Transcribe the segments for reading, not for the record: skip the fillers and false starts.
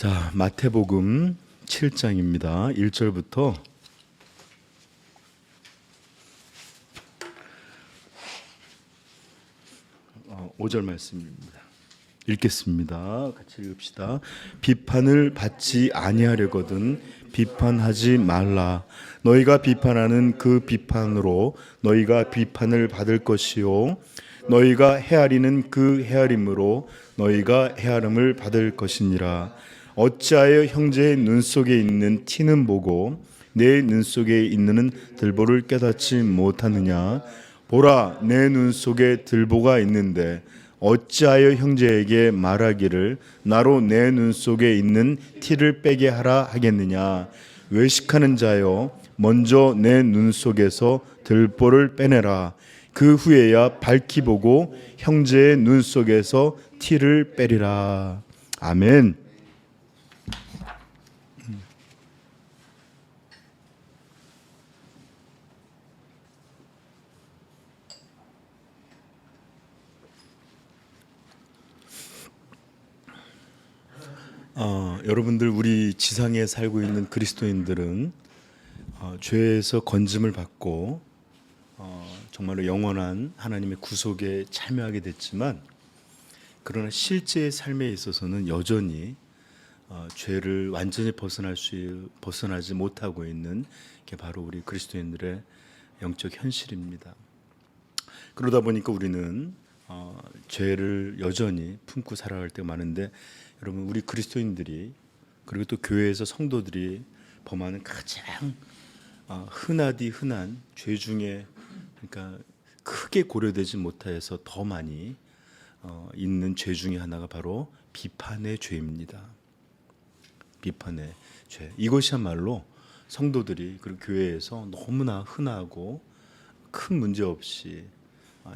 자, 마태복음 7장입니다. 1절부터 5절 말씀입니다. 읽겠습니다. 같이 읽읍시다. 비판을 받지 아니하려거든 비판하지 말라. 너희가 비판하는 그 비판으로 너희가 비판을 받을 것이요 너희가 헤아리는 그 헤아림으로 너희가 헤아림을 받을 것이니라. 어찌하여 형제의 눈 속에 있는 티는 보고 내 눈 속에 있는 들보를 깨닫지 못하느냐. 보라, 내 눈 속에 들보가 있는데 어찌하여 형제에게 말하기를 나로 내 눈 속에 있는 티를 빼게 하라 하겠느냐. 외식하는 자여, 먼저 내 눈 속에서 들보를 빼내라. 그 후에야 밝히 보고 형제의 눈 속에서 티를 빼리라. 아멘. 여러분들, 우리 지상에 살고 있는 그리스도인들은 죄에서 건짐을 받고 정말로 영원한 하나님의 구속에 참여하게 됐지만, 그러나 실제의 삶에 있어서는 여전히 죄를 완전히 벗어나지 못하고 있는 게 바로 우리 그리스도인들의 영적 현실입니다. 그러다 보니까 우리는 죄를 여전히 품고 살아갈 때가 많은데, 여러분, 우리 그리스도인들이 그리고 또 교회에서 성도들이 범하는 가장 흔하디 흔한 죄 중에, 그러니까 크게 고려되지 못해서 더 많이 있는 죄 중에 하나가 바로 비판의 죄입니다. 비판의 죄. 이것이야말로 성도들이 그리고 교회에서 너무나 흔하고 큰 문제 없이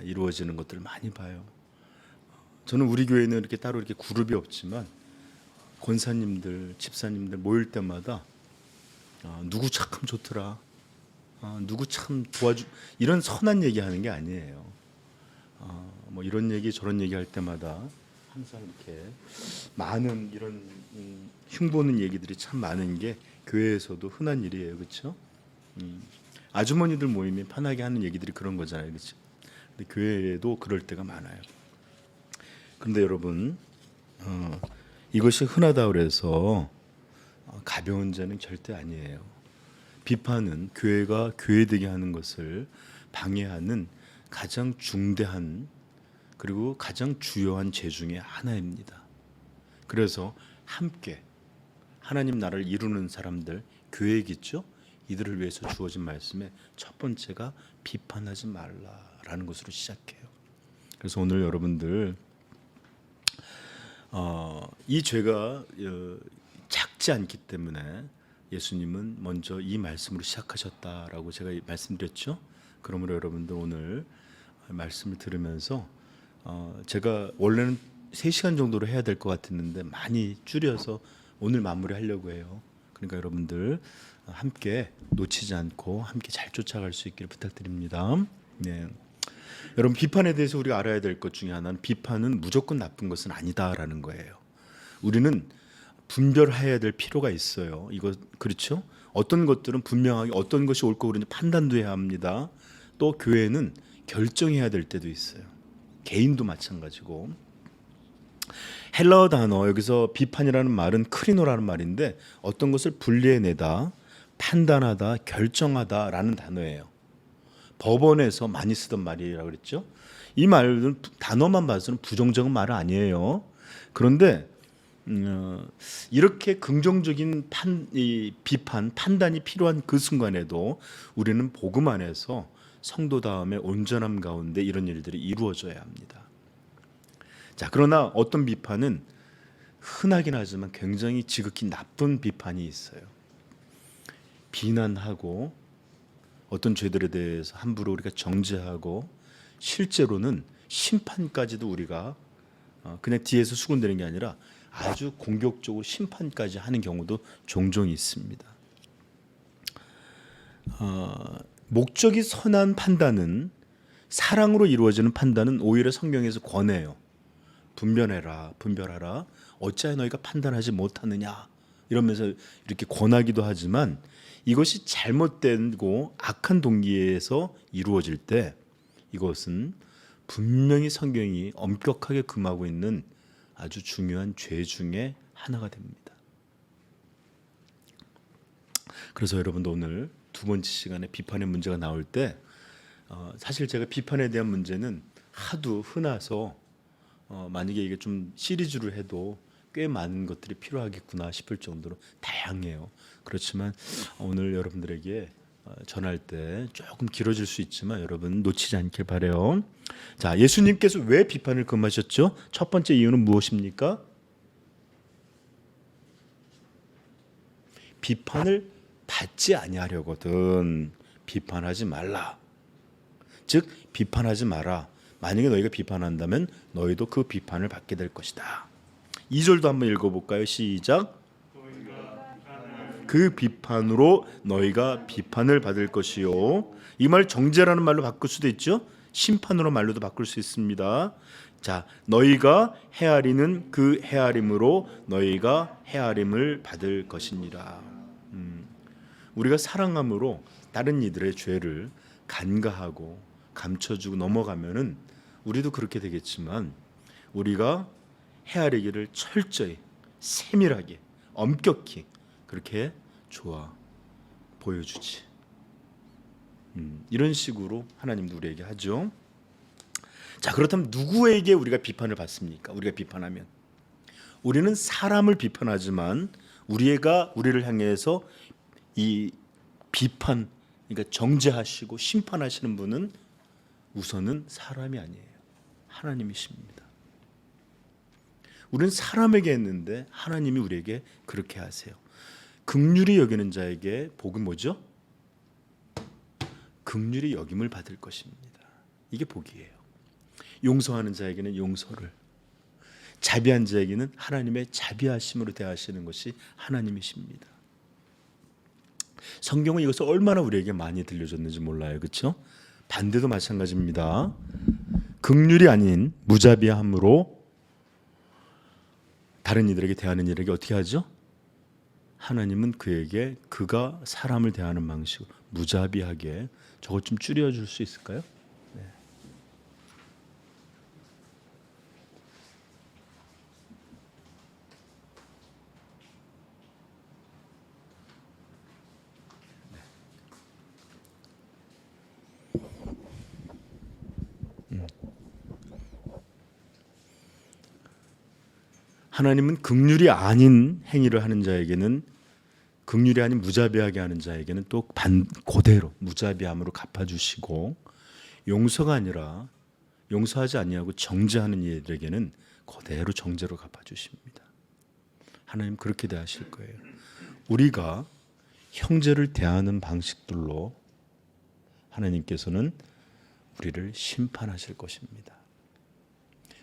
이루어지는 것들을 많이 봐요. 저는 우리 교회는 이렇게 따로 이렇게 그룹이 없지만 권사님들, 집사님들 모일 때마다 누구 참 좋더라, 누구 참 도와주, 이런 선한 얘기하는 게 아니에요. 뭐 이런 얘기 저런 얘기 할 때마다 항상 이렇게 많은 이런 흉보는 얘기들이 참 많은 게 교회에서도 흔한 일이에요, 그렇죠? 아주머니들 모임에 편하게 하는 얘기들이 그런 거잖아요, 그렇죠? 근데 교회에도 그럴 때가 많아요. 그런데 여러분, 이것이 흔하다 그래서 가벼운 죄는 절대 아니에요. 비판은 교회가 교회되게 하는 것을 방해하는 가장 중대한 그리고 가장 주요한 죄 중에 하나입니다. 그래서 함께 하나님 나라를 이루는 사람들, 교회겠죠? 이들을 위해서 주어진 말씀의 첫 번째가 비판하지 말라라는 것으로 시작해요. 그래서 오늘 여러분들 이 죄가 작지 않기 때문에 예수님은 먼저 이 말씀으로 시작하셨다라고 제가 말씀드렸죠. 그러므로 여러분들 오늘 말씀을 들으면서 제가 원래는 3시간 정도로 해야 될 것 같았는데 많이 줄여서 오늘 마무리하려고 해요. 그러니까 여러분들 함께 놓치지 않고 함께 잘 쫓아갈 수 있기를 부탁드립니다. 네. 여러분, 비판에 대해서 우리가 알아야 될 것 중에 하나는 비판은 무조건 나쁜 것은 아니다라는 거예요. 우리는 분별해야 될 필요가 있어요. 이거 그렇죠? 어떤 것들은 분명하게 어떤 것이 옳고 그른지 판단도 해야 합니다. 또 교회는 결정해야 될 때도 있어요. 개인도 마찬가지고. 헬라어 단어, 여기서 비판이라는 말은 크리노라는 말인데 어떤 것을 분리해내다, 판단하다, 결정하다라는 단어예요. 법원에서 많이 쓰던 말이라고 그랬죠. 이 말은 단어만 봐서는 부정적인 말은 아니에요. 그런데 이렇게 긍정적인 비판, 판단이 필요한 그 순간에도 우리는 복음 안에서 성도다움의 온전함 가운데 이런 일들이 이루어져야 합니다. 자, 그러나 어떤 비판은 흔하긴 하지만 굉장히 지극히 나쁜 비판이 있어요. 비난하고 어떤 죄들에 대해서 함부로 우리가 정죄하고 실제로는 심판까지도 우리가 그냥 뒤에서 수군대는 게 아니라 아주 공격적으로 심판까지 하는 경우도 종종 있습니다. 목적이 선한 판단은, 사랑으로 이루어지는 판단은 오히려 성경에서 권해요. 분별하라. 어찌하여 너희가 판단하지 못하느냐. 이러면서 이렇게 권하기도 하지만 이것이 잘못되고 악한 동기에서 이루어질 때 이것은 분명히 성경이 엄격하게 금하고 있는 아주 중요한 죄 중에 하나가 됩니다. 그래서 여러분도 오늘 두 번째 시간에 비판의 문제가 나올 때 사실 제가 비판에 대한 문제는 하도 흔해서 만약에 이게 좀 시리즈로 해도 꽤 많은 것들이 필요하겠구나 싶을 정도로 다양해요. 그렇지만 오늘 여러분들에게 전할 때 조금 길어질 수 있지만 여러분 놓치지 않길 바라요. 자, 예수님께서 왜 비판을 금하셨죠? 첫 번째 이유는 무엇입니까? 비판을 받지 아니하려거든. 비판하지 말라. 즉 비판하지 마라. 만약에 너희가 비판한다면 너희도 그 비판을 받게 될 것이다. 2절도 한번 읽어볼까요? 시작. 그 비판으로 너희가 비판을 받을 것이요. 이 말 정죄라는 말로 바꿀 수도 있죠. 심판으로 말로도 바꿀 수 있습니다. 자, 너희가 헤아리는 그 헤아림으로 너희가 헤아림을 받을 것이니라. 우리가 사랑함으로 다른 이들의 죄를 간과하고 감춰주고 넘어가면은 우리도 그렇게 되겠지만 우리가 헤아리기를 철저히 세밀하게 엄격히 그렇게 보여주지. 이런 식으로 하나님도 우리에게 하죠. 자, 그렇다면 누구에게 우리가 비판을 받습니까? 우리가 비판하면 우리는 사람을 비판하지만 우리를 향해서 이 비판, 그러니까 정죄하시고 심판하시는 분은 우선은 사람이 아니에요. 하나님이십니다. 우리는 사람에게 했는데 하나님이 우리에게 그렇게 하세요. 긍휼히 여기는 자에게 복은 뭐죠? 긍휼히 여김을 받을 것입니다. 이게 복이에요. 용서하는 자에게는 용서를, 자비한 자에게는 하나님의 자비하심으로 대하시는 것이 하나님이십니다. 성경은 이것을 얼마나 우리에게 많이 들려줬는지 몰라요. 그렇죠? 반대도 마찬가지입니다. 긍휼이 아닌 무자비함으로 다른 이들에게 대하는 이에게 어떻게 하죠? 하나님은 그에게 그가 사람을 대하는 방식으로 무자비하게. 저것 좀 줄여줄 수 있을까요? 네. 하나님은 긍휼이 아닌 행위를 하는 자에게는, 긍휼이 아닌 무자비하게 하는 자에게는 또 그대로 무자비함으로 갚아주시고, 용서가 아니라 용서하지 아니하고 정죄하는 이들에게는 그대로 정죄로 갚아주십니다. 하나님 그렇게 대하실 거예요. 우리가 형제를 대하는 방식들로 하나님께서는 우리를 심판하실 것입니다.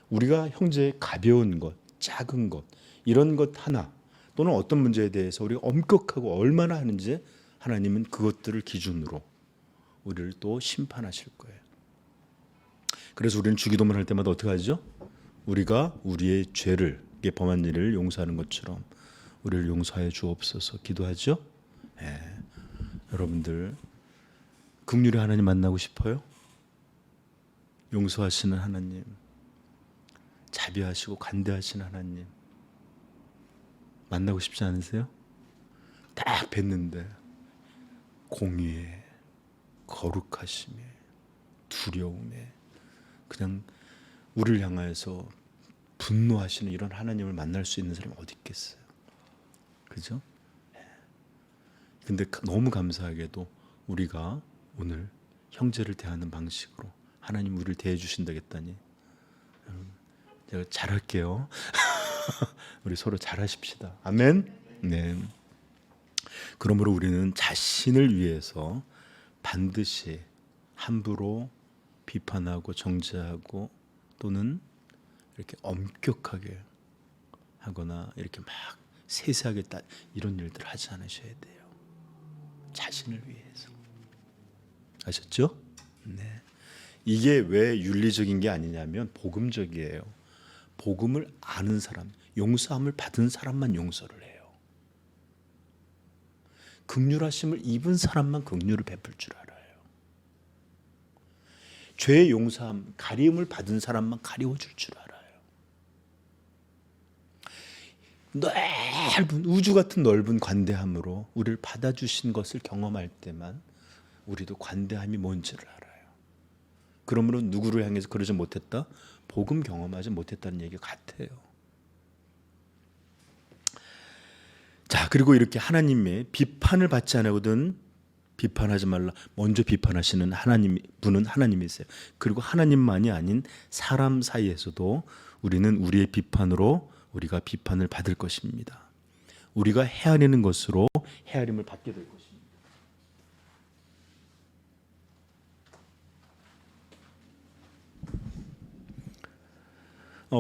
우리가 형제의 가벼운 것, 작은 것, 이런 것 하나 또는 어떤 문제에 대해서 우리가 엄격하고 얼마나 하는지 하나님은 그것들을 기준으로 우리를 또 심판하실 거예요. 그래서 우리는 주기도문 할 때마다 어떻게 하죠? 우리가 우리의 죄를, 범한 일을 용서하는 것처럼 우리를 용서하여 주옵소서 기도하죠. 여러분들 긍휼의 하나님 만나고 싶어요? 용서하시는 하나님, 자비하시고 관대하신 하나님 만나고 싶지 않으세요? 딱 뵀는데 공의에, 거룩하심에, 두려움에 그냥 우리를 향하여서 분노하시는 이런 하나님을 만날 수 있는 사람이 어디 있겠어요? 그죠? 근데 너무 감사하게도 우리가 오늘 형제를 대하는 방식으로 하나님 우리를 대해 주신다겠다니 제가 잘할게요. 우리 서로 잘하십시다. 아멘. 네. 그러므로 우리는 자신을 위해서 반드시 함부로 비판하고 정죄하고 또는 이렇게 엄격하게 하거나 이렇게 막 세세하게 이런 일들을 하지 않으셔야 돼요. 자신을 위해서. 아셨죠? 네. 이게 왜 윤리적인 게 아니냐면 복음적이에요. 복음을 아는 사람, 용서함을 받은 사람만 용서를 해요. 긍휼하심을 입은 사람만 긍휼을 베풀 줄 알아요. 죄의 용서함, 가리움을 받은 사람만 가리워줄 줄 알아요. 넓은 우주 같은 넓은 관대함으로 우리를 받아주신 것을 경험할 때만 우리도 관대함이 뭔지를 알아요. 그러므로 누구를 향해서 그러지 못했다? 복음 경험하지 못했다는 얘기 같아요. 자, 그리고 이렇게 하나님의 비판을 받지 않거든 비판하지 말라. 먼저 비판하시는 분은 하나님이세요. 그리고 하나님만이 아닌 사람 사이에서도 우리는 우리의 비판으로 우리가 비판을 받을 것입니다. 우리가 헤아리는 것으로 헤아림을 받게 될 것입니다.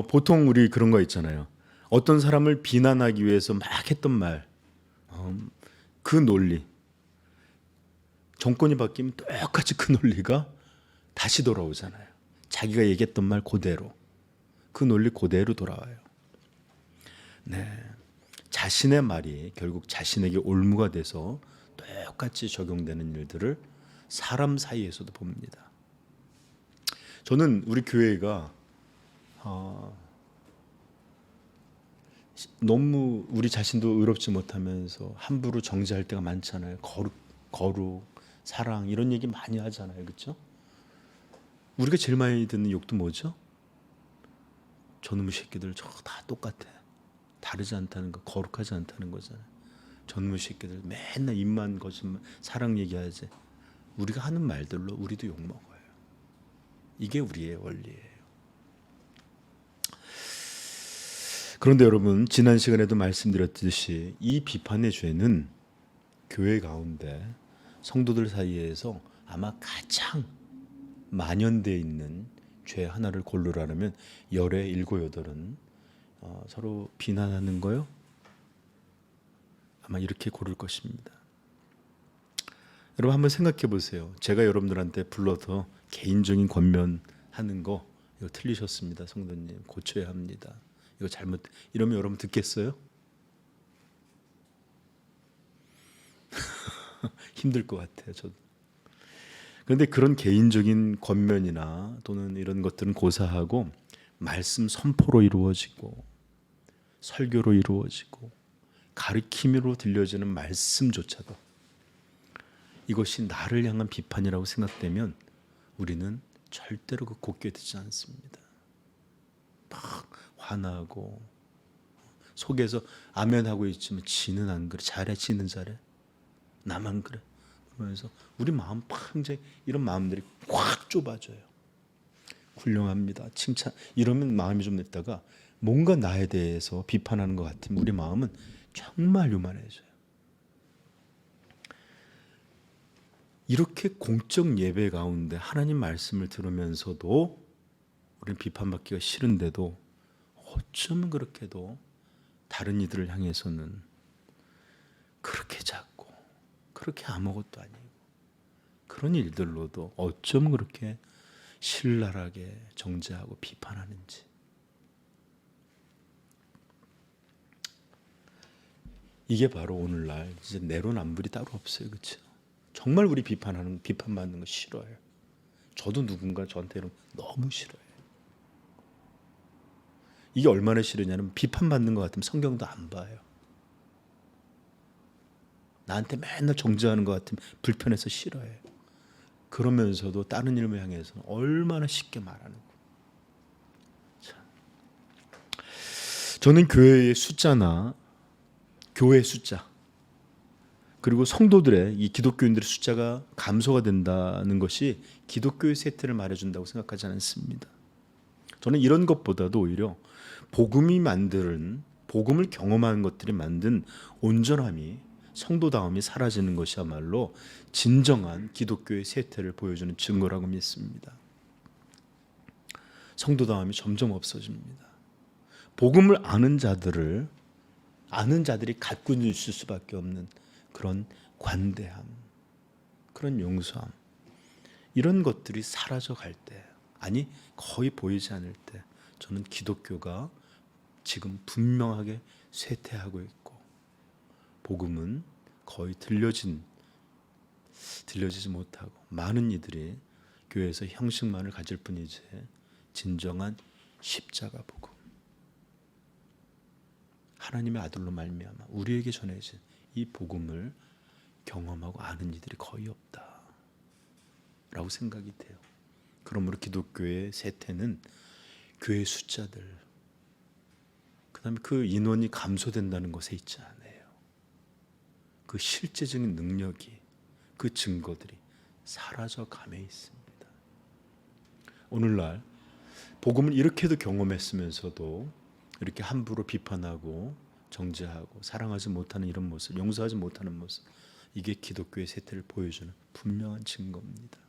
보통 우리 그런 거 있잖아요. 어떤 사람을 비난하기 위해서 막 했던 말, 그 논리, 정권이 바뀌면 똑같이 그 논리가 다시 돌아오잖아요. 자기가 얘기했던 말 그대로, 그 논리 그대로 돌아와요. 네, 자신의 말이 결국 자신에게 올무가 돼서 똑같이 적용되는 일들을 사람 사이에서도 봅니다. 저는 우리 교회가 너무 우리 자신도 의롭지 못하면서 함부로 정죄할 때가 많잖아요. 거룩, 사랑 이런 얘기 많이 하잖아요. 그렇죠? 우리가 제일 많이 듣는 욕도 뭐죠? 저놈의 새끼들 저거 다 똑같아. 다르지 않다는 거, 거룩하지 않다는 거잖아요. 저놈의 새끼들 맨날 입만 거짓말, 사랑 얘기하지. 우리가 하는 말들로 우리도 욕먹어요. 이게 우리의 원리예요. 그런데 여러분, 지난 시간에도 말씀드렸듯이 이 비판의 죄는 교회 가운데 성도들 사이에서 아마 가장 만연되어 있는 죄 하나를 고르라면 열의 7, 8은 서로 비난하는 거요? 아마 이렇게 고를 것입니다. 여러분 한번 생각해 보세요. 제가 여러분들한테 불러서 개인적인 권면하는 거 이거 틀리셨습니다. 성도님 고쳐야 합니다. 이거 잘못 이러면 여러분 듣겠어요? 힘들 것 같아요. 저도. 그런데 그런 개인적인 권면이나 또는 이런 것들은 고사하고 말씀 선포로 이루어지고 설교로 이루어지고 가르침으로 들려지는 말씀조차도 이것이 나를 향한 비판이라고 생각되면 우리는 절대로 그 곱게 듣지 않습니다. 막 화나고 속에서 아멘하고 있지만 지는 안 그래. 잘해. 지는 잘해. 나만 그래. 그러면서 우리 마음 굉장히 이런 마음들이 확 좁아져요. 훌륭합니다. 칭찬 이러면 마음이 좀 냈다가 뭔가 나에 대해서 비판하는 것 같으면 우리 마음은 정말 요만해져요. 이렇게 공적 예배 가운데 하나님 말씀을 들으면서도 우리는 비판받기가 싫은데도 어쩌면 그렇게도 다른 이들을 향해서는 그렇게 작고 그렇게 아무것도 아니고 그런 일들로도 어쩌면 그렇게 신랄하게 정죄하고 비판하는지. 이게 바로 오늘날 이제 내로남불이 따로 없어요. 그렇죠? 정말 우리 비판받는 거 싫어요. 저도 누군가 저한테 이러면 너무 싫어요. 이게 얼마나 싫으냐면 비판받는 것 같으면 성경도 안 봐요. 나한테 맨날 정죄하는 것 같으면 불편해서 싫어해요. 그러면서도 다른 일을 향해서는 얼마나 쉽게 말하는 거예요. 저는 교회의 숫자나 교회 숫자 그리고 성도들의 이 기독교인들의 숫자가 감소가 된다는 것이 기독교의 쇠퇴를 말해준다고 생각하지 않습니다. 저는 이런 것보다도 오히려 복음이 만드는 복음을 경험하는 것들이 만든 온전함이 성도다움이 사라지는 것이야말로 진정한 기독교의 쇠퇴를 보여주는 증거라고 믿습니다. 성도다움이 점점 없어집니다. 복음을 아는 자들이 갖고 있을 수밖에 없는 그런 관대함, 그런 용서함 이런 것들이 사라져 갈 때, 아니 거의 보이지 않을 때 저는 기독교가 지금 분명하게 쇠퇴하고 있고 복음은 거의 들려지지 못하고 많은 이들이 교회에서 형식만을 가질 뿐이지 진정한 십자가 복음, 하나님의 아들로 말미암아 우리에게 전해진 이 복음을 경험하고 아는 이들이 거의 없다라고 생각이 돼요. 그러므로 기독교의 쇠퇴는 교회 숫자들, 그다음에 그 인원이 감소된다는 것에 있지 않아요. 그 실제적인 능력이, 그 증거들이 사라져 감에 있습니다. 오늘날 복음을 이렇게도 경험했으면서도 이렇게 함부로 비판하고 정죄하고 사랑하지 못하는 이런 모습, 용서하지 못하는 모습, 이게 기독교의 쇠퇴를 보여주는 분명한 증거입니다.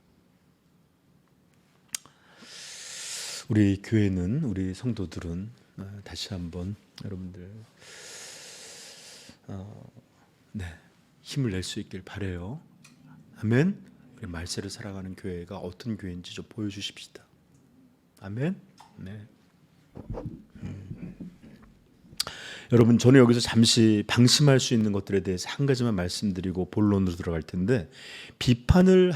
우리 교회는, 우리 성도들은 다시 한번 여러분들 힘을 낼 수 있길 바라요. 아멘. 우리 말세를 살아가는 교회가 어떤 교회인지 좀 보여주십시다. 아멘. 네. 여러분, 저는 여기서 잠시 방심할 수 있는 것들에 대해서 한 가지만 말씀드리고 본론으로 들어갈 텐데, 비판을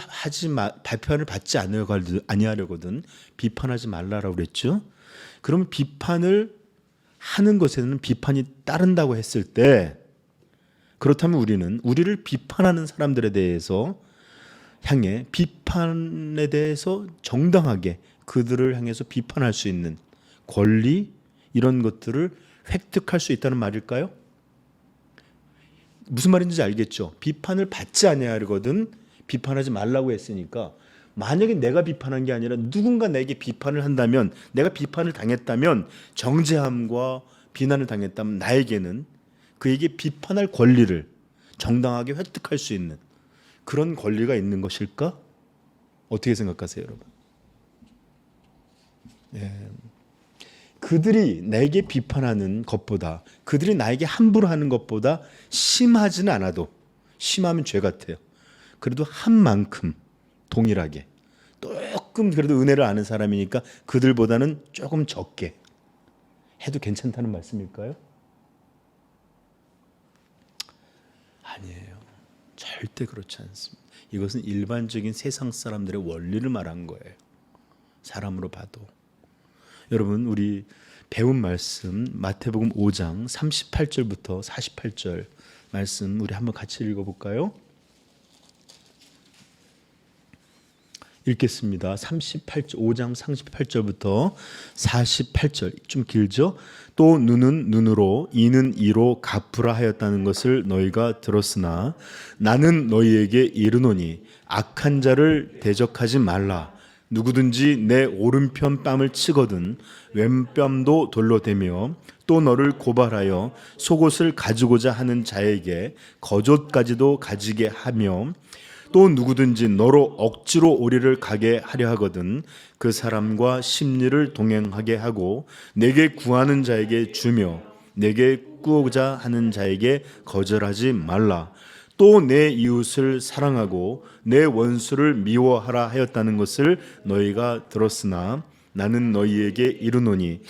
받지 아니하려거든 비판하지 말라라고 그랬죠. 그러면 비판을 하는 것에는 비판이 따른다고 했을 때, 그렇다면 우리를 비판하는 사람들에 대해서 향해 비판에 대해서 정당하게 그들을 향해서 비판할 수 있는 권리, 이런 것들을 획득할 수 있다는 말일까요? 무슨 말인지 알겠죠? 비판을 받지 아니하려거든 비판하지 말라고 했으니까, 만약에 내가 비판한 게 아니라 누군가 내게 비판을 한다면, 내가 비판을 당했다면, 정죄함과 비난을 당했다면 나에게는 그에게 비판할 권리를 정당하게 획득할 수 있는 그런 권리가 있는 것일까? 어떻게 생각하세요, 여러분? 예. 그들이 내게 비판하는 것보다, 그들이 나에게 함부로 하는 것보다 심하지는 않아도, 심하면 죄 같아요. 그래도 한 만큼 동일하게 조금 그래도 은혜를 아는 사람이니까 그들보다는 조금 적게 해도 괜찮다는 말씀일까요? 아니에요. 절대 그렇지 않습니다. 이것은 일반적인 세상 사람들의 원리를 말한 거예요. 사람으로 봐도. 여러분, 우리 배운 말씀 마태복음 5장 38절부터 48절 말씀 우리 한번 같이 읽어볼까요? 읽겠습니다. 5장 38절부터 48절, 좀 길죠? 또 눈은 눈으로 이는 이로 갚으라 하였다는 것을 너희가 들었으나 나는 너희에게 이르노니 악한 자를 대적하지 말라. 누구든지 내 오른편 뺨을 치거든 왼뺨도 돌로 대며 또 너를 고발하여 속옷을 가지고자 하는 자에게 겉옷까지도 가지게 하며 또 누구든지 너로 억지로 오리를 가게 하려 하거든 그 사람과 심리를 동행하게 하고 내게 구하는 자에게 주며 내게 꾸고자 하는 자에게 거절하지 말라. 또 내 이웃을 사랑하고 내 원수를 미워하라 하였다는 것을 너희가 들었으나 나는 너희에게 이르노니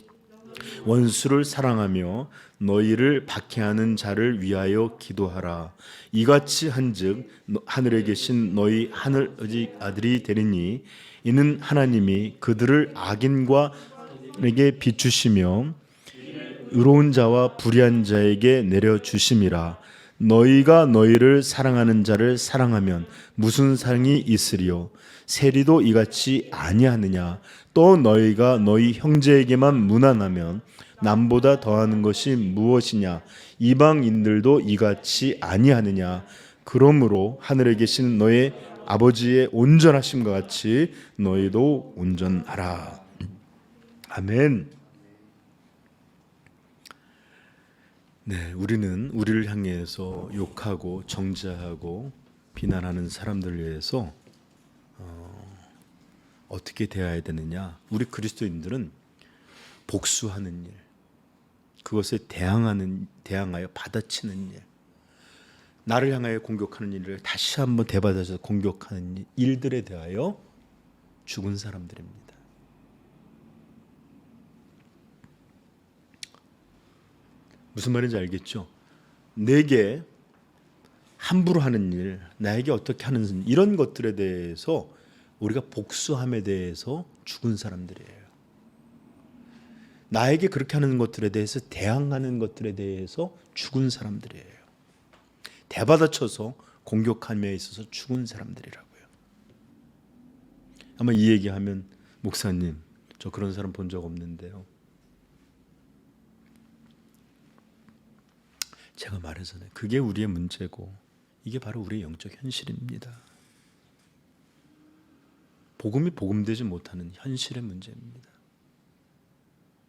원수를 사랑하며 너희를 박해하는 자를 위하여 기도하라. 이같이 한즉 하늘에 계신 너희 하늘의 아들이 되리니 이는 하나님이 그들을 악인과에게 비추시며 의로운 자와 불의한 자에게 내려주심이라. 너희가 너희를 사랑하는 자를 사랑하면 무슨 상이 있으리요? 세리도 이같이 아니하느냐? 또 너희가 너희 형제에게만 무난하면 남보다 더하는 것이 무엇이냐? 이방인들도 이같이 아니하느냐? 그러므로 하늘에 계시는 너희 아버지의 온전하심과 같이 너희도 온전하라. 아멘. 네, 우리는 우리를 향해서 욕하고 정죄하고 비난하는 사람들을 위해서 어떻게 대해야 되느냐? 우리 그리스도인들은 복수하는 일, 그것에 대항하여 받아치는 일, 나를 향하여 공격하는 일을 다시 한번 되받아서 공격하는 일들에 대하여 죽은 사람들입니다. 무슨 말인지 알겠죠? 내게 함부로 하는 일, 나에게 어떻게 하는 일, 이런 것들에 대해서 우리가 복수함에 대해서 죽은 사람들이에요. 나에게 그렇게 하는 것들에 대해서 대항하는 것들에 대해서 죽은 사람들이에요. 대받아쳐서 공격함에 있어서 죽은 사람들이라고요. 아마 이 얘기하면 목사님, 저 그런 사람 본 적 없는데요. 제가 말하잖아요. 그게 우리의 문제고 이게 바로 우리의 영적 현실입니다. 복음이 복음되지 못하는 현실의 문제입니다.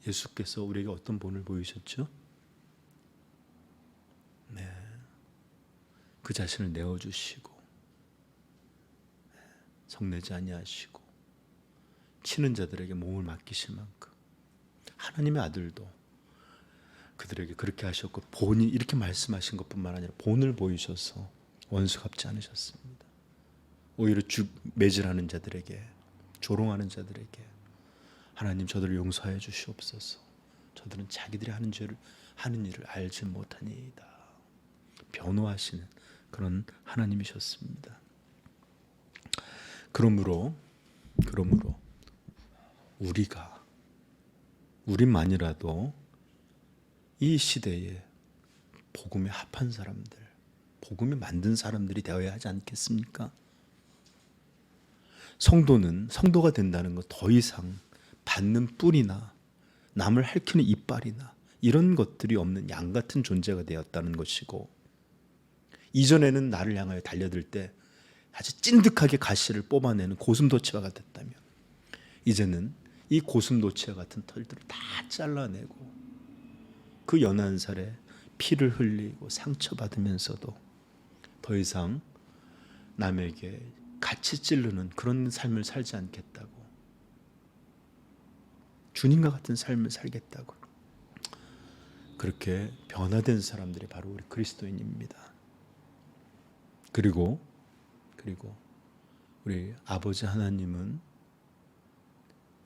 예수께서 우리에게 어떤 본을 보이셨죠? 네, 그 자신을 내어주시고 성내지 아니하시고 치는 자들에게 몸을 맡기실 만큼 하나님의 아들도 그들에게 그렇게 하셨고 본이 이렇게 말씀하신 것뿐만 아니라 본을 보이셔서 원수 갚지 않으셨습니다. 오히려 매질하는 자들에게 조롱하는 자들에게 하나님 저들을 용서하여 주시옵소서. 저들은 자기들이 하는 일을 알지 못하니이다. 변호하시는 그런 하나님이셨습니다. 그러므로 우리만이라도 이 시대에 복음에 합한 사람들, 복음에 만든 사람들이 되어야 하지 않겠습니까? 성도가 된다는 것 더 이상 받는 뿔이나 남을 핥히는 이빨이나 이런 것들이 없는 양 같은 존재가 되었다는 것이고, 이전에는 나를 향하여 달려들 때 아주 찐득하게 가시를 뽑아내는 고슴도치와 같았다면 이제는 이 고슴도치와 같은 털들을 다 잘라내고 그 연한 살에 피를 흘리고 상처받으면서도 더 이상 남에게 같이 찌르는 그런 삶을 살지 않겠다고, 주님과 같은 삶을 살겠다고 그렇게 변화된 사람들이 바로 우리 그리스도인입니다. 그리고 우리 아버지 하나님은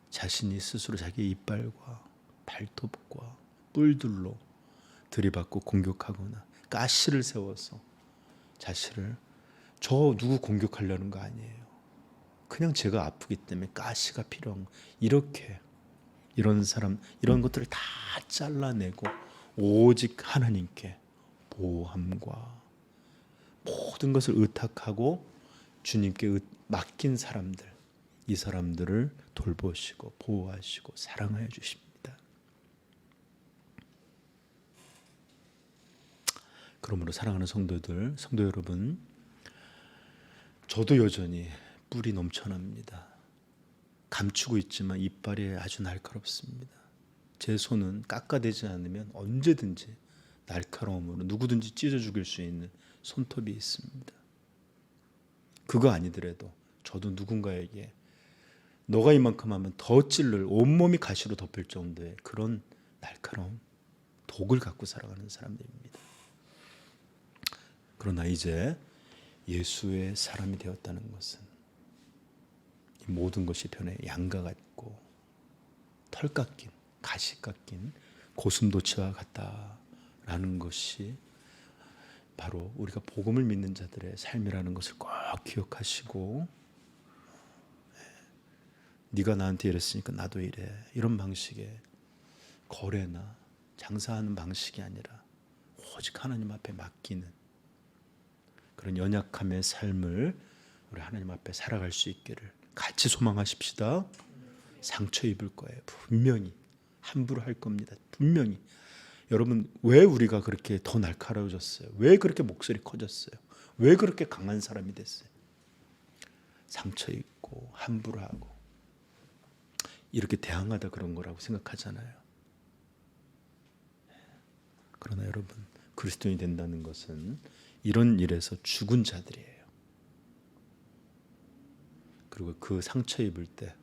자신이 스스로 자기 이빨과 발톱과 뿔들로 들이받고 공격하거나 가시를 세워서 자신을 저 누구 공격하려는 거 아니에요. 그냥 제가 아프기 때문에 가시가 필요한 이런 사람, 이런 것들을 다 잘라내고 오직 하나님께 보호함과 모든 것을 의탁하고 주님께 맡긴 사람들, 이 사람들을 돌보시고 보호하시고 사랑하여 주십니다. 그러므로 사랑하는 성도 여러분, 저도 여전히 뿔이 넘쳐납니다. 감추고 있지만 이빨이 아주 날카롭습니다. 제 손은 깎아대지 않으면 언제든지 날카로움으로 누구든지 찢어 죽일 수 있는 손톱이 있습니다. 그거 아니더라도 저도 누군가에게 너가 이만큼 하면 더 찔를 온몸이 가시로 덮일 정도의 그런 날카로운 독을 갖고 살아가는 사람들입니다. 그러나 이제 예수의 사람이 되었다는 것은 이 모든 것이 변해 양과 같고 털 깎인, 가시 깎인 고슴도치와 같다라는 것이 바로 우리가 복음을 믿는 자들의 삶이라는 것을 꼭 기억하시고, 네가 나한테 이랬으니까 나도 이래, 이런 방식의 거래나 장사하는 방식이 아니라 오직 하나님 앞에 맡기는 그런 연약함의 삶을 우리 하나님 앞에 살아갈 수 있기를 같이 소망하십시다. 상처 입을 거예요. 분명히 함부로 할 겁니다. 분명히. 여러분, 왜 우리가 그렇게 더 날카로워졌어요? 왜 그렇게 목소리 커졌어요? 왜 그렇게 강한 사람이 됐어요? 상처 입고 함부로 하고 이렇게 대항하다 그런 거라고 생각하잖아요. 그러나 여러분, 그리스도인이 된다는 것은 이런 일에서 죽은 자들이에요. 그리고 그 상처 입을 때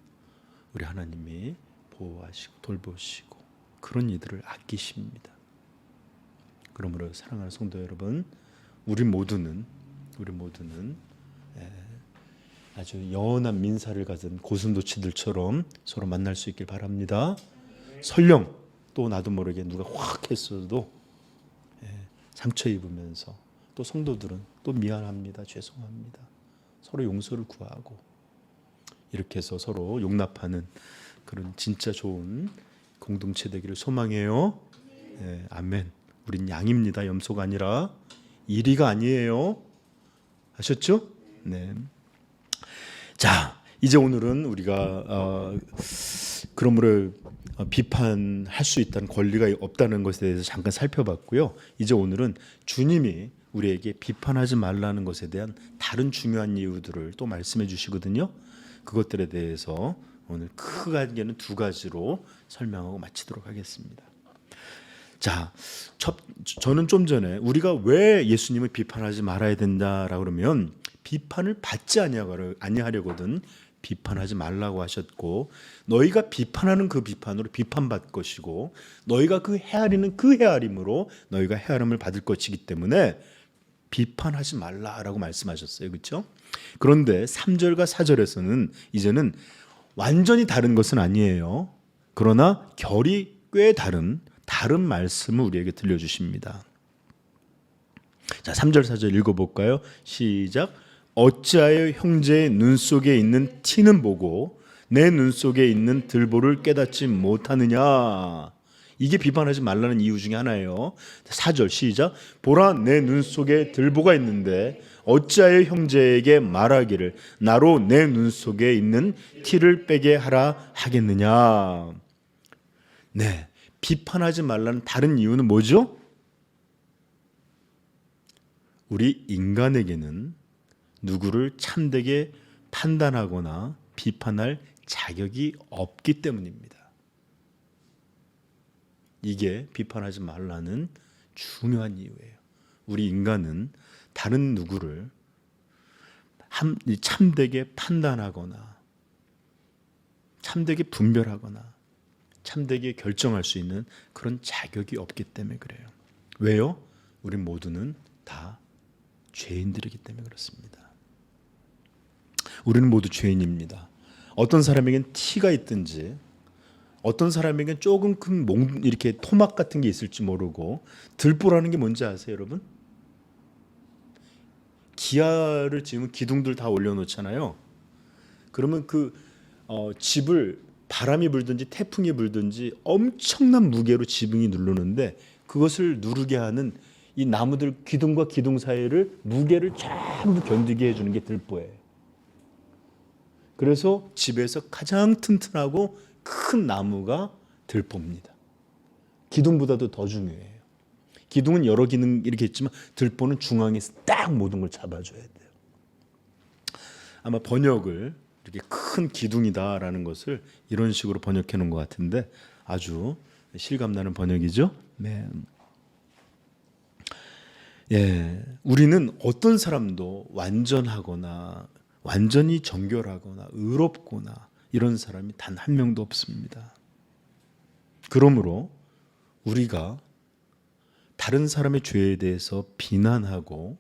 우리 하나님이 보호하시고 돌보시고 그런 이들을 아끼십니다. 그러므로 사랑하는 성도 여러분, 우리 모두는 아주 영원한 민사를 가진 고슴도치들처럼 서로 만날 수 있길 바랍니다. 설령 또 나도 모르게 누가 확 했어도 상처 입으면서 또 성도들은 또 미안합니다, 죄송합니다, 서로 용서를 구하고 이렇게 해서 서로 용납하는 그런 진짜 좋은 공동체 되기를 소망해요. 네, 아멘. 우린 양입니다. 염소가 아니라 이리가 아니에요. 아셨죠? 네. 자, 이제 오늘은 우리가 그러므로 비판할 수 있다는 권리가 없다는 것에 대해서 잠깐 살펴봤고요. 이제 오늘은 주님이 우리에게 비판하지 말라는 것에 대한 다른 중요한 이유들을 또 말씀해 주시거든요. 그것들에 대해서 오늘 크게는 두 가지로 설명하고 마치도록 하겠습니다. 자, 저는 좀 전에 우리가 왜 예수님을 비판하지 말아야 된다라고 그러면 비판을 받지 아니하려거든 비판하지 말라고 하셨고, 너희가 비판하는 그 비판으로 비판받을 것이고 너희가 그 헤아리는 그 헤아림으로 너희가 헤아림을 받을 것이기 때문에 비판하지 말라라고 말씀하셨어요. 그렇죠? 그런데 3절과 4절에서는 이제는 완전히 다른 것은 아니에요. 그러나 결이 꽤 다른 말씀을 우리에게 들려주십니다. 자, 3절 4절 읽어볼까요? 시작. 어찌하여 형제의 눈 속에 있는 티는 보고 내 눈 속에 있는 들보를 깨닫지 못하느냐. 이게 비판하지 말라는 이유 중에 하나예요. 4절 시작. 보라, 내 눈 속에 들보가 있는데 어찌하여 형제에게 말하기를 나로 내 눈 속에 있는 티를 빼게 하라 하겠느냐. 네, 비판하지 말라는 다른 이유는 뭐죠? 우리 인간에게는 누구를 참되게 판단하거나 비판할 자격이 없기 때문입니다. 이게 비판하지 말라는 중요한 이유예요. 우리 인간은 다른 누구를 참되게 판단하거나 참되게 분별하거나 참되게 결정할 수 있는 그런 자격이 없기 때문에 그래요. 왜요? 우리 모두는 다 죄인들이기 때문에 그렇습니다. 우리는 모두 죄인입니다. 어떤 사람에겐 티가 있든지 어떤 사람에겐 조금 큰 이렇게 토막 같은 게 있을지 모르고, 들보라는 게 뭔지 아세요, 여러분? 기아를 지으면 기둥들 다 올려놓잖아요. 그러면 그 집을 바람이 불든지 태풍이 불든지 엄청난 무게로 지붕이 누르는데 그것을 누르게 하는 이 나무들 기둥과 기둥 사이를 무게를 전부 견디게 해주는 게 들보예요. 그래서 집에서 가장 튼튼하고 큰 나무가 들보입니다. 기둥보다도 더 중요해요. 기둥은 여러 기능 이렇게 있지만 들보는 중앙에서 딱 모든 걸 잡아줘야 돼요. 아마 번역을 이렇게 큰 기둥이다라는 것을 이런 식으로 번역해 놓은 것 같은데 아주 실감나는 번역이죠. 네. 예, 우리는 어떤 사람도 완전하거나 완전히 정결하거나 의롭거나 이런 사람이 단 한 명도 없습니다. 그러므로 우리가 다른 사람의 죄에 대해서 비난하고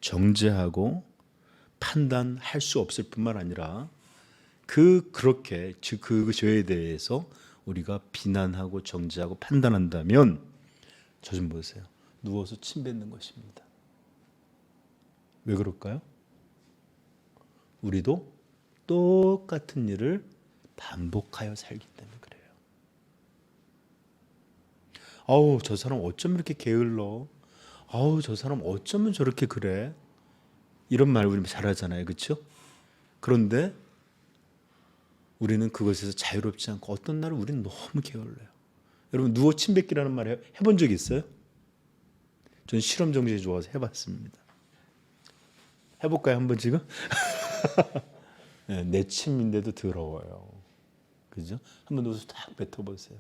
정죄하고 판단할 수 없을 뿐만 아니라 그렇게 즉 그 죄에 대해서 우리가 비난하고 정죄하고 판단한다면 저 좀 보세요. 누워서 침 뱉는 것입니다. 왜 그럴까요? 우리도 똑같은 일을 반복하여 살기 때문에 그래요. 아우, 저 사람 어쩜 이렇게 게을러? 아우, 저 사람 어쩌면 저렇게 그래? 이런 말 우리 잘하잖아요. 그렇죠? 그런데 우리는 그것에서 자유롭지 않고 어떤 날은 우리는 너무 게을러요. 여러분, 누워 침 뱉기라는 말 해본 적 있어요? 전 실험 정신이 좋아서 해봤습니다. 해볼까요? 한번 지금? 네, 내 침인데도 더러워요. 그죠? 한번 누워서 딱 뱉어보세요.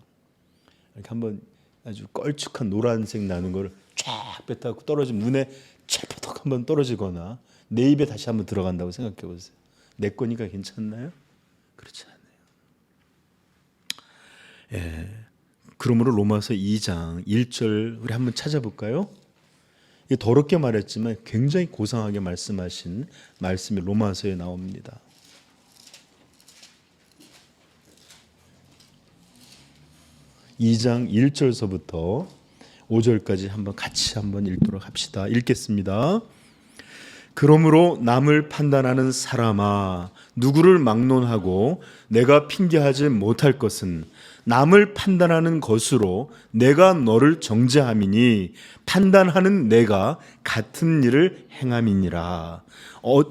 이렇게 한번 아주 걸쭉한 노란색 나는 거를 쫙 뱉어갖고 떨어지면 눈에 찰퍼덕 한번 떨어지거나 내 입에 다시 한번 들어간다고 생각해 보세요. 내 거니까 괜찮나요? 그렇지 않아요. 예. 그러므로 로마서 2장 1절 우리 한번 찾아볼까요? 이게 더럽게 말했지만 굉장히 고상하게 말씀하신 말씀이 로마서에 나옵니다. (2장 1절서부터 5절까지 한번 같이 한번 읽도록 합시다. 읽겠습니다. 그러므로 남을 판단하는 사람아, 누구를 막론하고 내가 핑계하지 못할 것은 남을 판단하는 것으로 내가 너를 정죄함이니 판단하는 내가 같은 일을 행함이니라.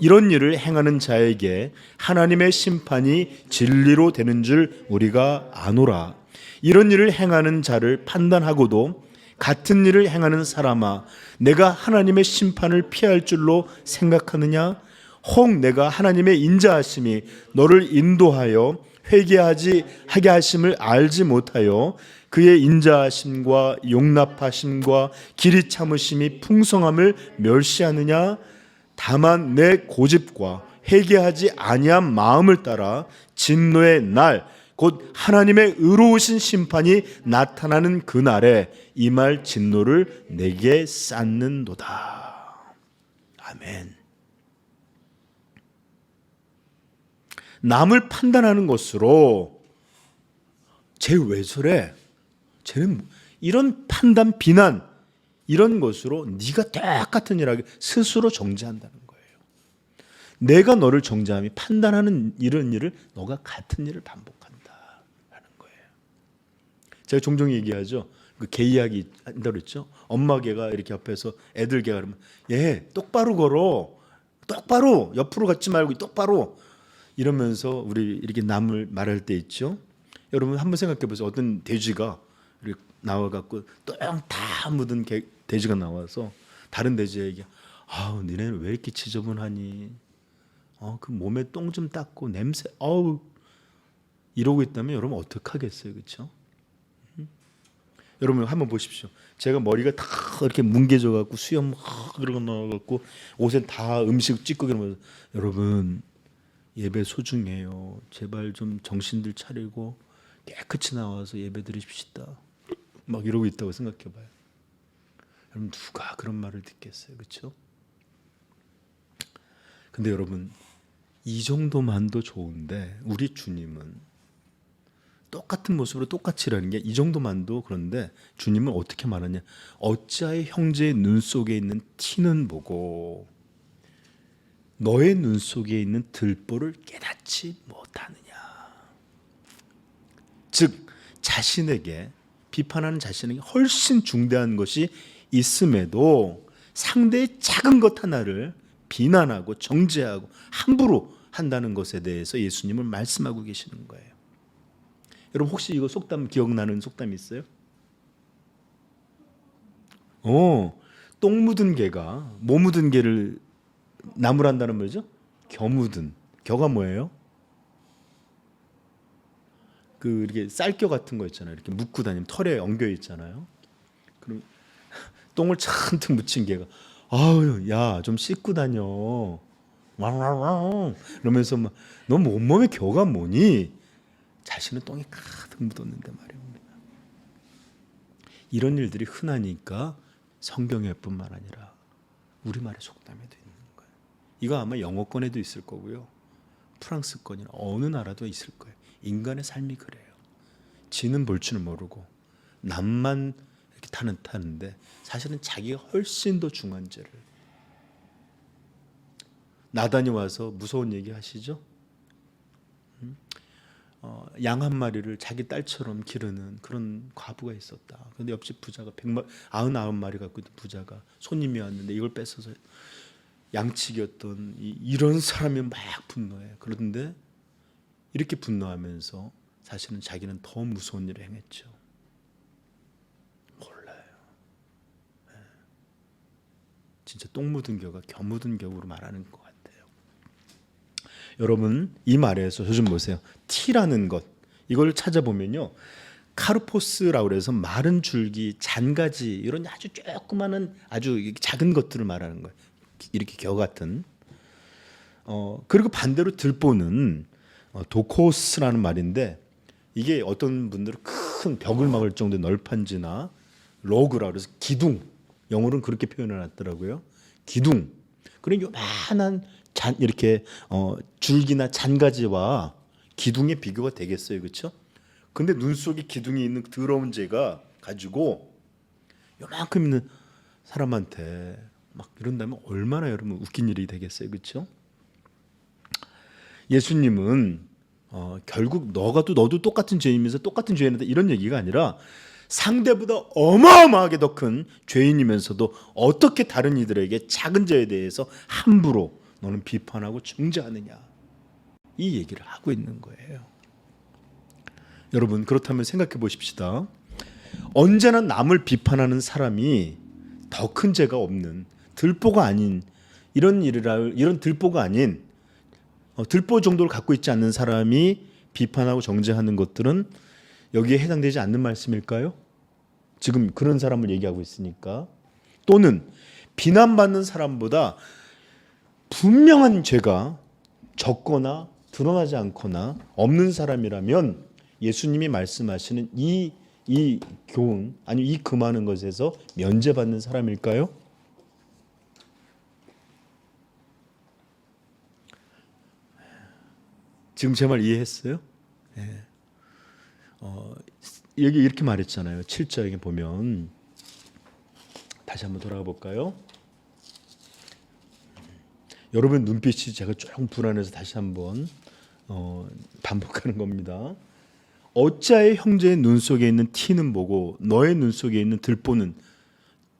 이런 일을 행하는 자에게 하나님의 심판이 진리로 되는 줄 우리가 아노라. 이런 일을 행하는 자를 판단하고도 같은 일을 행하는 사람아, 내가 하나님의 심판을 피할 줄로 생각하느냐? 혹 내가 하나님의 인자하심이 너를 인도하여 회개하지 하게 하심을 알지 못하여 그의 인자하심과 용납하심과 길이 참으심이 풍성함을 멸시하느냐? 다만 내 고집과 회개하지 아니한 마음을 따라 진노의 날 곧 하나님의 의로우신 심판이 나타나는 그날에 임할 진노를 내게 쌓는도다. 아멘. 남을 판단하는 것으로 쟤 왜 저래? 쟤는 이런 판단, 비난 이런 것으로 네가 똑같은 일을 하게 스스로 정죄한다는 거예요. 내가 너를 정죄함이 판단하는 이런 일을 너가 같은 일을 반복한다라는 거예요. 제가 종종 얘기하죠. 그 개 이야기 한다고 그랬죠. 엄마 개가 이렇게 옆에서 애들 개가 그러면 얘 똑바로 걸어. 똑바로 옆으로 걷지 말고 똑바로 이러면서 우리 이렇게 남을 말할 때 있죠. 여러분 한번 생각해 보세요. 어떤 돼지가 이렇게 나와갖고 똥 다 묻은 돼지가 나와서 다른 돼지에게 아우 니네는 왜 이렇게 지저분하니? 그 몸에 똥 좀 닦고 냄새 이러고 있다면 여러분 어떡하겠어요, 그렇죠? 여러분 한번 보십시오. 제가 머리가 다 이렇게 뭉개져갖고 수염 그러고 나와갖고 옷에 다 음식 찢고 그러면 여러분 예배 소중해요. 제발 좀 정신들 차리고 깨끗이 나와서 예배 드리십시다. 막 이러고 있다고 생각해봐요. 여러분 누가 그런 말을 듣겠어요, 그렇죠? 근데 여러분 이 정도만도 좋은데 우리 주님은 똑같은 모습으로 똑같이라는 게 이 정도만도 그런데 주님은 어떻게 말하냐? 어찌하여 형제의 눈 속에 있는 티는 보고 너의 눈 속에 있는 들보를 깨닫지 못하느냐? 즉 자신에게 비판하는 자신에게 훨씬 중대한 것이 있음에도 상대의 작은 것 하나를 비난하고 정죄하고 함부로 한다는 것에 대해서 예수님은 말씀하고 계시는 거예요. 여러분 혹시 이거 속담 기억나는 속담 있어요? 똥 묻은 개가 뭐 묻은 개를 나무란다는 말이죠? 겨 묻은. 겨가 뭐예요? 그 이렇게 쌀겨 같은 거 있잖아요. 이렇게 묶고 다니면 털에 엉겨 있잖아요. 그럼 똥을 잔뜩 묻힌 개가 아유 야 좀 씻고 다녀. 왕왕왕 이러면서 막 너 온몸에 겨가 뭐니? 자신은 똥이 가득 묻었는데 말입니다. 이런 일들이 흔하니까 성경에 뿐만 아니라 우리말의 속담에도 있는 거예요. 이거 아마 영어권에도 있을 거고요. 프랑스권이나 어느 나라도 있을 거예요. 인간의 삶이 그래요. 지는 볼 줄 모르고 남만 이렇게 타는데 사실은 자기가 훨씬 더 중한 죄를. 나단이 와서 무서운 얘기 하시죠? 양 한 마리를 자기 딸처럼 기르는 그런 과부가 있었다. 그런데 옆집 부자가 99마리 갖고 있던 부자가 손님이 왔는데 이걸 뺏어서 양치기였던 이런 사람이 막 분노해. 그런데 이렇게 분노하면서 사실은 자기는 더 무서운 일을 행했죠. 몰라요. 진짜 똥 묻은 겨가 겨 묻은 격으로 말하는 것 같아요. 여러분 이 말에서 저 좀 보세요. 티라는 것 이걸 찾아보면요. 카르포스라고 해서 마른 줄기, 잔가지 이런 아주 조그마한 아주 작은 것들을 말하는 거예요. 이렇게 겨 같은. 그리고 반대로 들보는 도코스라는 말인데 이게 어떤 분들은 큰 벽을 막을 정도의 널판지나 로그라 그래서 기둥 영어로는 그렇게 표현을 했더라고요. 기둥. 그러니까 요만한 이렇게 줄기나 잔가지와 기둥의 비교가 되겠어요, 그렇죠? 근데 눈 속에 기둥이 있는 더러운 죄가 가지고 요만큼 있는 사람한테 막 이런다면 얼마나 여러분 웃긴 일이 되겠어요, 그렇죠? 예수님은 결국 너도 똑같은 죄인이면서 똑같은 죄인인데 이런 얘기가 아니라 상대보다 어마어마하게 더 큰 죄인이면서도 어떻게 다른 이들에게 작은 죄에 대해서 함부로 너는 비판하고 정죄하느냐, 이 얘기를 하고 있는 거예요. 여러분, 그렇다면 생각해 보십시다. 언제나 남을 비판하는 사람이 더 큰 죄가 없는 들보가 아닌 이런 들보가 아닌 들보 정도를 갖고 있지 않는 사람이 비판하고 정죄하는 것들은 여기에 해당되지 않는 말씀일까요? 지금 그런 사람을 얘기하고 있으니까. 또는 비난받는 사람보다 분명한 죄가 적거나 드러나지 않거나 없는 사람이라면 예수님이 말씀하시는 이 교훈, 아니 이 금하는 것에서 면제받는 사람일까요? 지금 제 말 이해했어요? 네. 여기 이렇게 말했잖아요. 7절에 보면 다시 한번 돌아가 볼까요? 여러분 눈빛이 제가 조금 불안해서 다시 한번 반복하는 겁니다. 어찌하여 형제의 눈 속에 있는 티는 보고 너의 눈 속에 있는 들보는,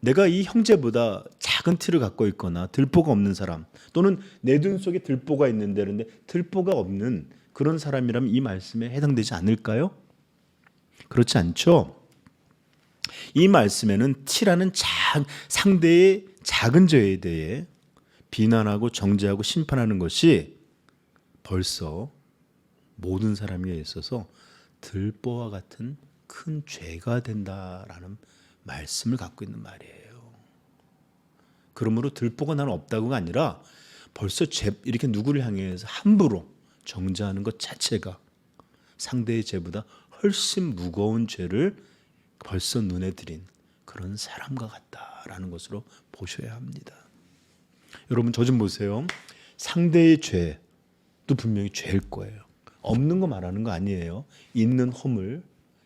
내가 이 형제보다 작은 티를 갖고 있거나 들보가 없는 사람, 또는 내 눈 속에 들보가 있는데 그런데 들보가 없는 그런 사람이라면 이 말씀에 해당되지 않을까요? 그렇지 않죠? 이 말씀에는 티라는 상대의 작은 죄에 대해 비난하고 정죄하고 심판하는 것이 벌써 모든 사람에게 있어서 들보와 같은 큰 죄가 된다라는 말씀을 갖고 있는 말이에요. 그러므로 들보가 나는 없다고가 아니라 벌써 이렇게 누구를 향해서 함부로 정죄하는 것 자체가 상대의 죄보다 훨씬 무거운 죄를 벌써 눈에 들인 그런 사람과 같다라는 것으로 보셔야 합니다. 여러분, 저 좀 보세요. 상대의 죄도 분명히 죄일 거예요. 없는 거 말하는 거 아니에요. 있는 허물,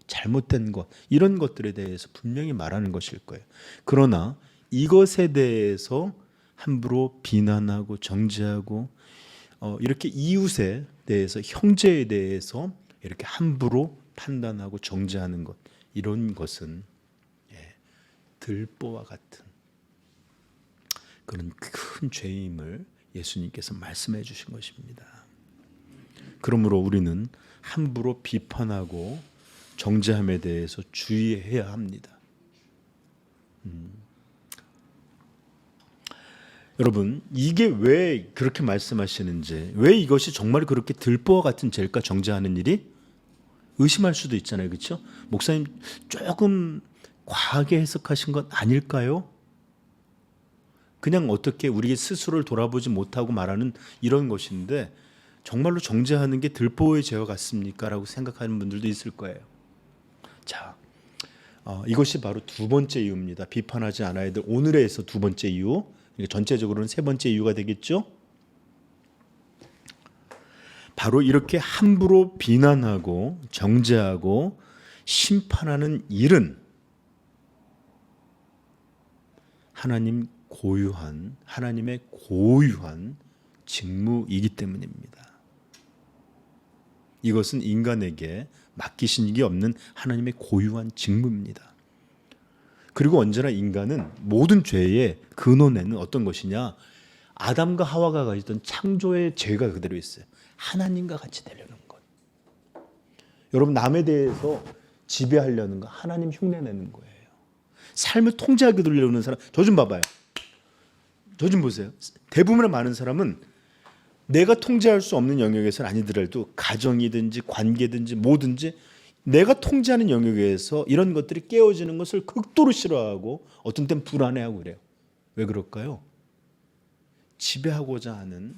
잘못된 것, 이런 것들에 대해서 분명히 말하는 것일 거예요. 그러나 이것에 대해서 함부로 비난하고 정죄하고 이렇게 이웃에 대해서, 형제에 대해서 이렇게 함부로 판단하고 정죄하는 것, 이런 것은 들보와 같은 그런 큰 죄임을 예수님께서 말씀해 주신 것입니다. 그러므로 우리는 함부로 비판하고 정죄함에 대해서 주의해야 합니다. 여러분, 이게 왜 그렇게 말씀하시는지, 왜 이것이 정말 그렇게 들보와 같은 죄일까, 정죄하는 일이? 의심할 수도 있잖아요, 그렇죠? 목사님 조금 과하게 해석하신 것 아닐까요? 그냥 어떻게 우리 스스로를 돌아보지 못하고 말하는 이런 것인데 정말로 정죄하는 게 들보의 죄와 같습니까? 라고 생각하는 분들도 있을 거예요. 자, 이것이 바로 두 번째 이유입니다. 비판하지 않아야 될 오늘에서 두 번째 이유, 전체적으로는 세 번째 이유가 되겠죠. 바로 이렇게 함부로 비난하고 정죄하고 심판하는 일은 하나님의 고유한 직무이기 때문입니다. 이것은 인간에게 맡기신 일이 없는 하나님의 고유한 직무입니다. 그리고 언제나 인간은 모든 죄의 근원에는 어떤 것이냐, 아담과 하와가 가졌던 창조의 죄가 그대로 있어요. 하나님과 같이 되려는 것. 여러분, 남에 대해서 지배하려는 거, 하나님 흉내내는 거예요. 삶을 통제하게 되려는 사람, 저 좀 봐봐요. 저 좀 보세요. 대부분의 많은 사람은 내가 통제할 수 없는 영역에서는 아니더라도 가정이든지 관계든지 뭐든지 내가 통제하는 영역에서 이런 것들이 깨어지는 것을 극도로 싫어하고 어떤 때는 불안해하고 그래요. 왜 그럴까요? 지배하고자 하는,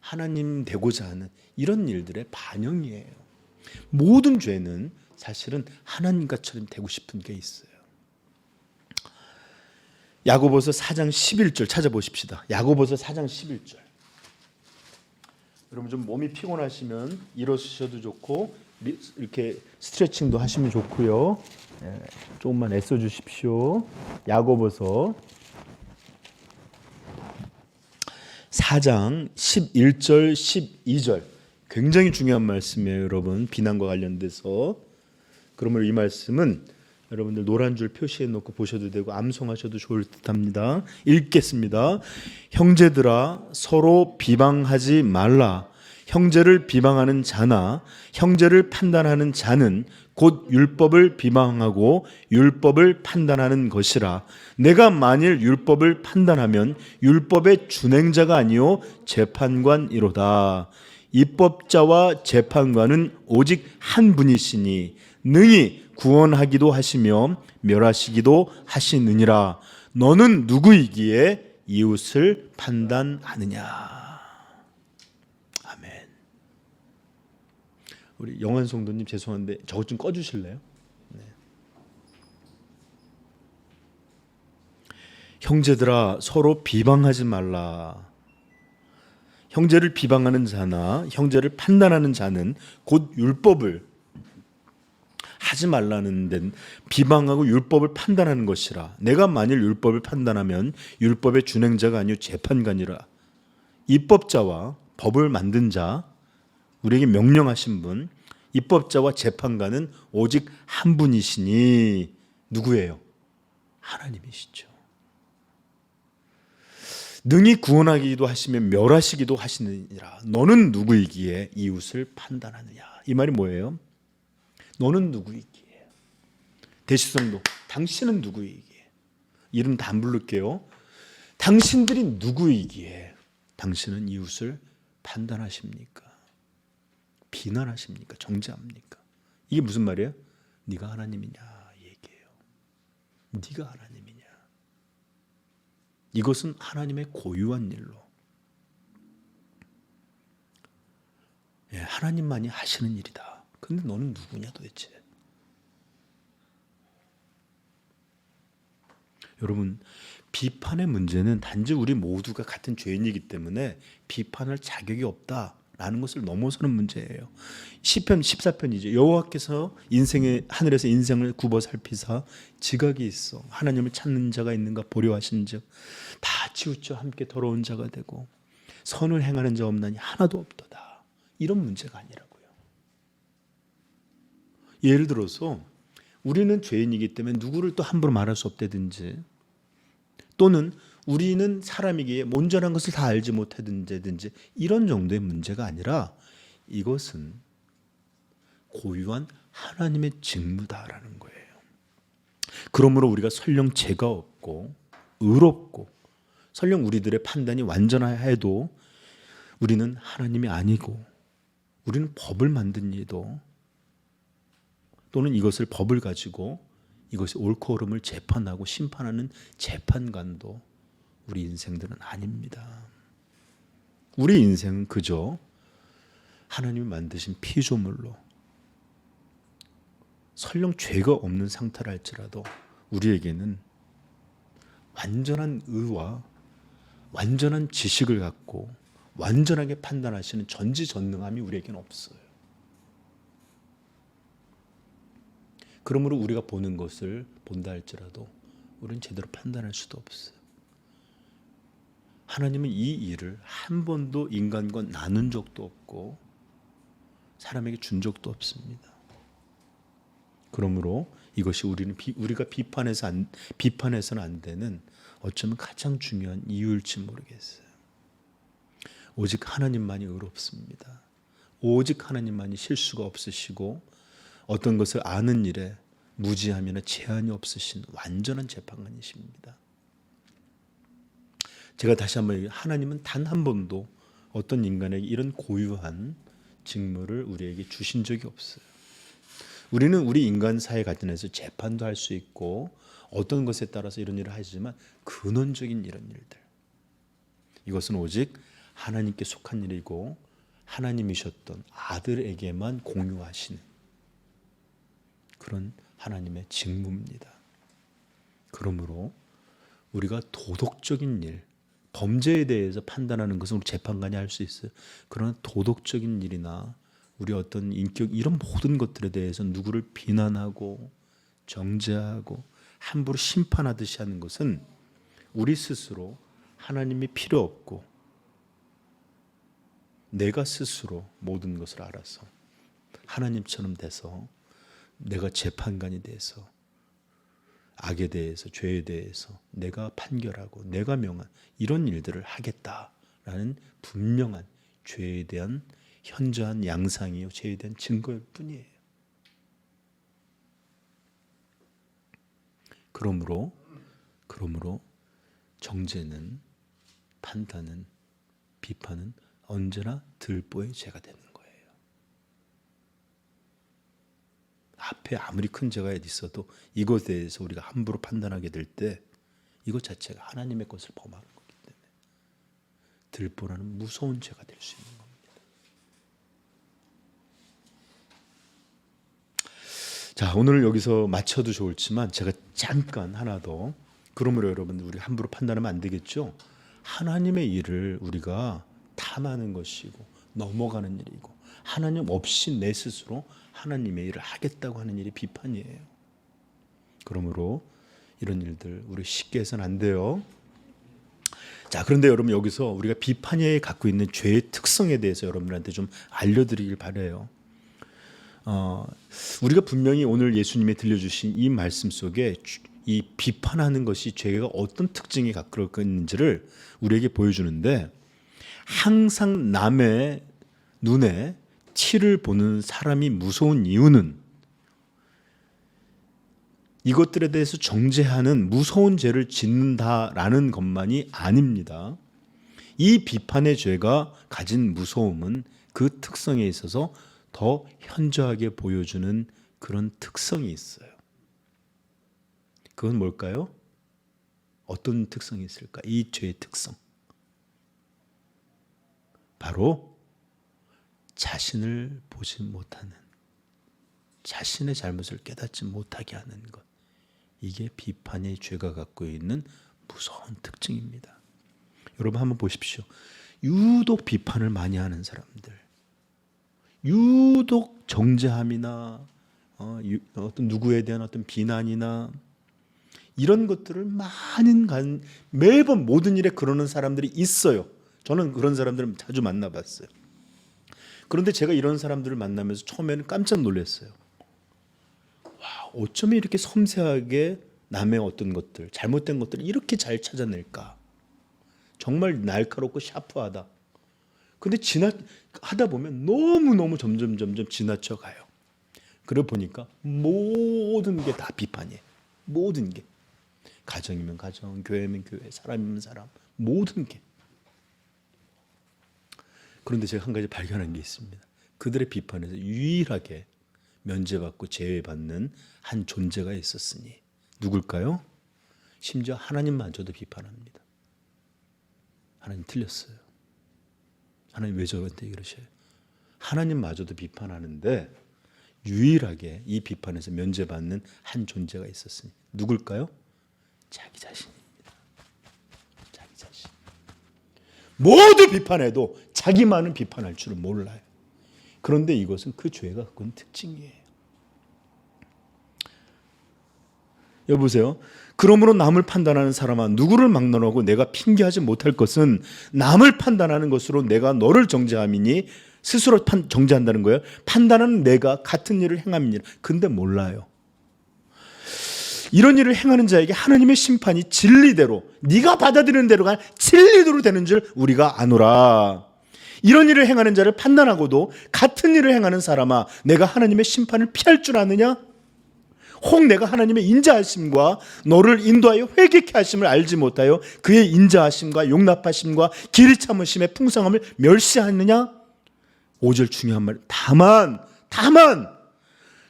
하나님 되고자 하는 이런 일들의 반영이에요. 모든 죄는 사실은 하나님과처럼 되고 싶은 게 있어요. 야고보서 4장 11절 찾아보십시다. 야고보서 4장 11절. 여러분 좀 몸이 피곤하시면 일어서셔도 좋고 이렇게 스트레칭도 하시면 좋고요. 조금만 애써 주십시오. 야고보서 4장 11절 12절 굉장히 중요한 말씀이에요, 여러분. 비난과 관련돼서. 그러면 이 말씀은 여러분들 노란 줄 표시해 놓고 보셔도 되고 암송하셔도 좋을 듯합니다. 읽겠습니다. 형제들아 서로 비방하지 말라. 형제를 비방하는 자나 형제를 판단하는 자는 곧 율법을 비방하고 율법을 판단하는 것이라. 내가 만일 율법을 판단하면 율법의 준행자가 아니요 재판관이로다. 입법자와 재판관은 오직 한 분이시니 능히 구원하기도 하시며 멸하시기도 하시느니라. 너는 누구이기에 이웃을 판단하느냐. 아멘. 우리 영환 성도님 죄송한데 저것 좀 꺼주실래요? 네. 형제들아 서로 비방하지 말라. 형제를 비방하는 자나 형제를 판단하는 자는 곧 율법을 하지 말라는 데는 비방하고 율법을 판단하는 것이라. 내가 만일 율법을 판단하면 율법의 준행자가 아니요 재판관이라. 입법자와 법을 만든 자, 우리에게 명령하신 분, 입법자와 재판관은 오직 한 분이시니 누구예요? 하나님이시죠. 능히 구원하기도 하시며 멸하시기도 하시느니라. 너는 누구이기에 이웃을 판단하느냐. 이 말이 뭐예요? 너는 누구이기에? 대시성도 당신은 누구이기에? 이름 다 안 부를게요. 당신들이 누구이기에 당신은 이웃을 판단하십니까? 비난하십니까? 정죄합니까? 이게 무슨 말이에요? 네가 하나님이냐 얘기해요. 네가 하나님이냐. 이것은 하나님의 고유한 일로, 하나님만이 하시는 일이다. 근데 너는 누구냐 도대체? 여러분, 비판의 문제는 단지 우리 모두가 같은 죄인이기 때문에 비판할 자격이 없다라는 것을 넘어서는 문제예요. 시편 14편이죠. 여호와께서 하늘에서 인생을 굽어 살피사 지각이 있어 하나님을 찾는 자가 있는가 보려 하신즉 다 치우쳐 함께 더러운 자가 되고 선을 행하는 자 없나니 하나도 없도다. 이런 문제가 아니라고요. 예를 들어서 우리는 죄인이기 때문에 누구를 또 함부로 말할 수 없다든지, 또는 우리는 사람이기에 온전한 것을 다 알지 못하든지 이런 정도의 문제가 아니라 이것은 고유한 하나님의 직무다라는 거예요. 그러므로 우리가 설령 죄가 없고 의롭고 설령 우리들의 판단이 완전하여도 우리는 하나님이 아니고 우리는 법을 만든 이도 또는 이것을 법을 가지고 이것이 옳고 그름을 재판하고 심판하는 재판관도 우리 인생들은 아닙니다. 우리 인생은 그저 하나님이 만드신 피조물로 설령 죄가 없는 상태라 할지라도 우리에게는 완전한 의와 완전한 지식을 갖고 완전하게 판단하시는 전지전능함이 우리에게는 없어요. 그러므로 우리가 보는 것을 본다 할지라도 우리는 제대로 판단할 수도 없어요. 하나님은 이 일을 한 번도 인간과 나눈 적도 없고 사람에게 준 적도 없습니다. 그러므로 이것이 우리가 비판해서는 안 되는 어쩌면 가장 중요한 이유일지 모르겠어요. 오직 하나님만이 의롭습니다. 오직 하나님만이 실수가 없으시고 어떤 것을 아는 일에 무지함이나 제한이 없으신 완전한 재판관이십니다. 제가 다시 한번 하나님은 단 한 번도 어떤 인간에게 이런 고유한 직무를 우리에게 주신 적이 없어요. 우리는 우리 인간 사회 관련해서 재판도 할 수 있고 어떤 것에 따라서 이런 일을 하지만 근원적인 이런 일들, 이것은 오직 하나님께 속한 일이고 하나님이셨던 아들에게만 공유하신 그런 하나님의 직무입니다. 그러므로 우리가 도덕적인 일, 범죄에 대해서 판단하는 것은 우리 재판관이 할 수 있어요. 그러나 도덕적인 일이나 우리 어떤 인격 이런 모든 것들에 대해서 누구를 비난하고 정죄하고 함부로 심판하듯이 하는 것은 우리 스스로 하나님이 필요 없고 내가 스스로 모든 것을 알아서 하나님처럼 돼서 내가 재판관이 돼서 악에 대해서 죄에 대해서 내가 판결하고 내가 명한 이런 일들을 하겠다라는 분명한 죄에 대한 현저한 양상이요 죄에 대한 증거일 뿐이에요. 그러므로 정죄는 판단은 비판은 언제나 들보의 죄가 되는 거예요. 앞에 아무리 큰 죄가 있어도 이것에 대해서 우리가 함부로 판단하게 될 때 이것 자체가 하나님의 것을 범하는 거기 때문에 들보라는 무서운 죄가 될 수 있는 겁니다. 자, 오늘 여기서 마쳐도 좋을지만 제가 잠깐 하나 더, 그러므로 여러분 우리 함부로 판단하면 안 되겠죠. 하나님의 일을 우리가 탐하는 것이고 넘어가는 일이고 하나님 없이 내 스스로 하나님의 일을 하겠다고 하는 일이 비판이에요. 그러므로 이런 일들 우리 쉽게 해서는 안 돼요. 자, 그런데 여러분 여기서 우리가 비판이 갖고 있는 죄의 특성에 대해서 여러분들한테 좀 알려드리길 바라요. 우리가 분명히 오늘 예수님이 들려주신 이 말씀 속에 이 비판하는 것이 죄가 어떤 특징이 갖고 있는지를 우리에게 보여주는데, 항상 남의 눈에 티를 보는 사람이 무서운 이유는 이것들에 대해서 정죄하는 무서운 죄를 짓는다라는 것만이 아닙니다. 이 비판의 죄가 가진 무서움은 그 특성에 있어서 더 현저하게 보여주는 그런 특성이 있어요. 그건 뭘까요? 어떤 특성이 있을까? 이 죄의 특성. 바로 자신을 보지 못하는, 자신의 잘못을 깨닫지 못하게 하는 것. 이게 비판의 죄가 갖고 있는 무서운 특징입니다. 여러분 한번 보십시오. 유독 비판을 많이 하는 사람들, 유독 정죄함이나 어떤 누구에 대한 어떤 비난이나 이런 것들을 매번 모든 일에 그러는 사람들이 있어요. 저는 그런 사람들을 자주 만나봤어요. 그런데 제가 이런 사람들을 만나면서 처음에는 깜짝 놀랐어요. 와, 어쩌면 이렇게 섬세하게 남의 어떤 것들, 잘못된 것들을 이렇게 잘 찾아낼까? 정말 날카롭고 샤프하다. 근데 하다 보면 너무너무 점점 지나쳐가요. 그래 보니까 모든 게 다 비판이에요. 모든 게. 가정이면 가정, 교회면 교회, 사람이면 사람, 모든 게. 그런데 제가 한 가지 발견한 게 있습니다. 그들의 비판에서 유일하게 면제받고 제외받는 한 존재가 있었으니 누굴까요? 심지어 하나님마저도 비판합니다. 하나님 틀렸어요. 하나님 왜 저한테 이러셔요? 하나님마저도 비판하는데 유일하게 이 비판에서 면제받는 한 존재가 있었으니 누굴까요? 자기 자신입니다. 자기 자신. 모두 비판해도 자기만은 비판할 줄은 몰라요. 그런데 이것은 그 죄가 갖고 있는 특징이에요. 여보세요. 그러므로 남을 판단하는 사람아, 누구를 막론하고 내가 핑계하지 못할 것은 남을 판단하는 것으로 내가 너를 정죄함이니, 스스로 정죄한다는 거예요. 판단하는 내가 같은 일을 행함이니라. 근데 몰라요. 이런 일을 행하는 자에게 하나님의 심판이 진리대로, 네가 받아들이는 대로가 진리대로 되는 줄 우리가 아노라. 이런 일을 행하는 자를 판단하고도 같은 일을 행하는 사람아, 내가 하나님의 심판을 피할 줄 아느냐? 혹 내가 하나님의 인자하심과 너를 인도하여 회개케 하심을 알지 못하여 그의 인자하심과 용납하심과 길이 참으심의 풍성함을 멸시하느냐? 5절 중요한 말. 다만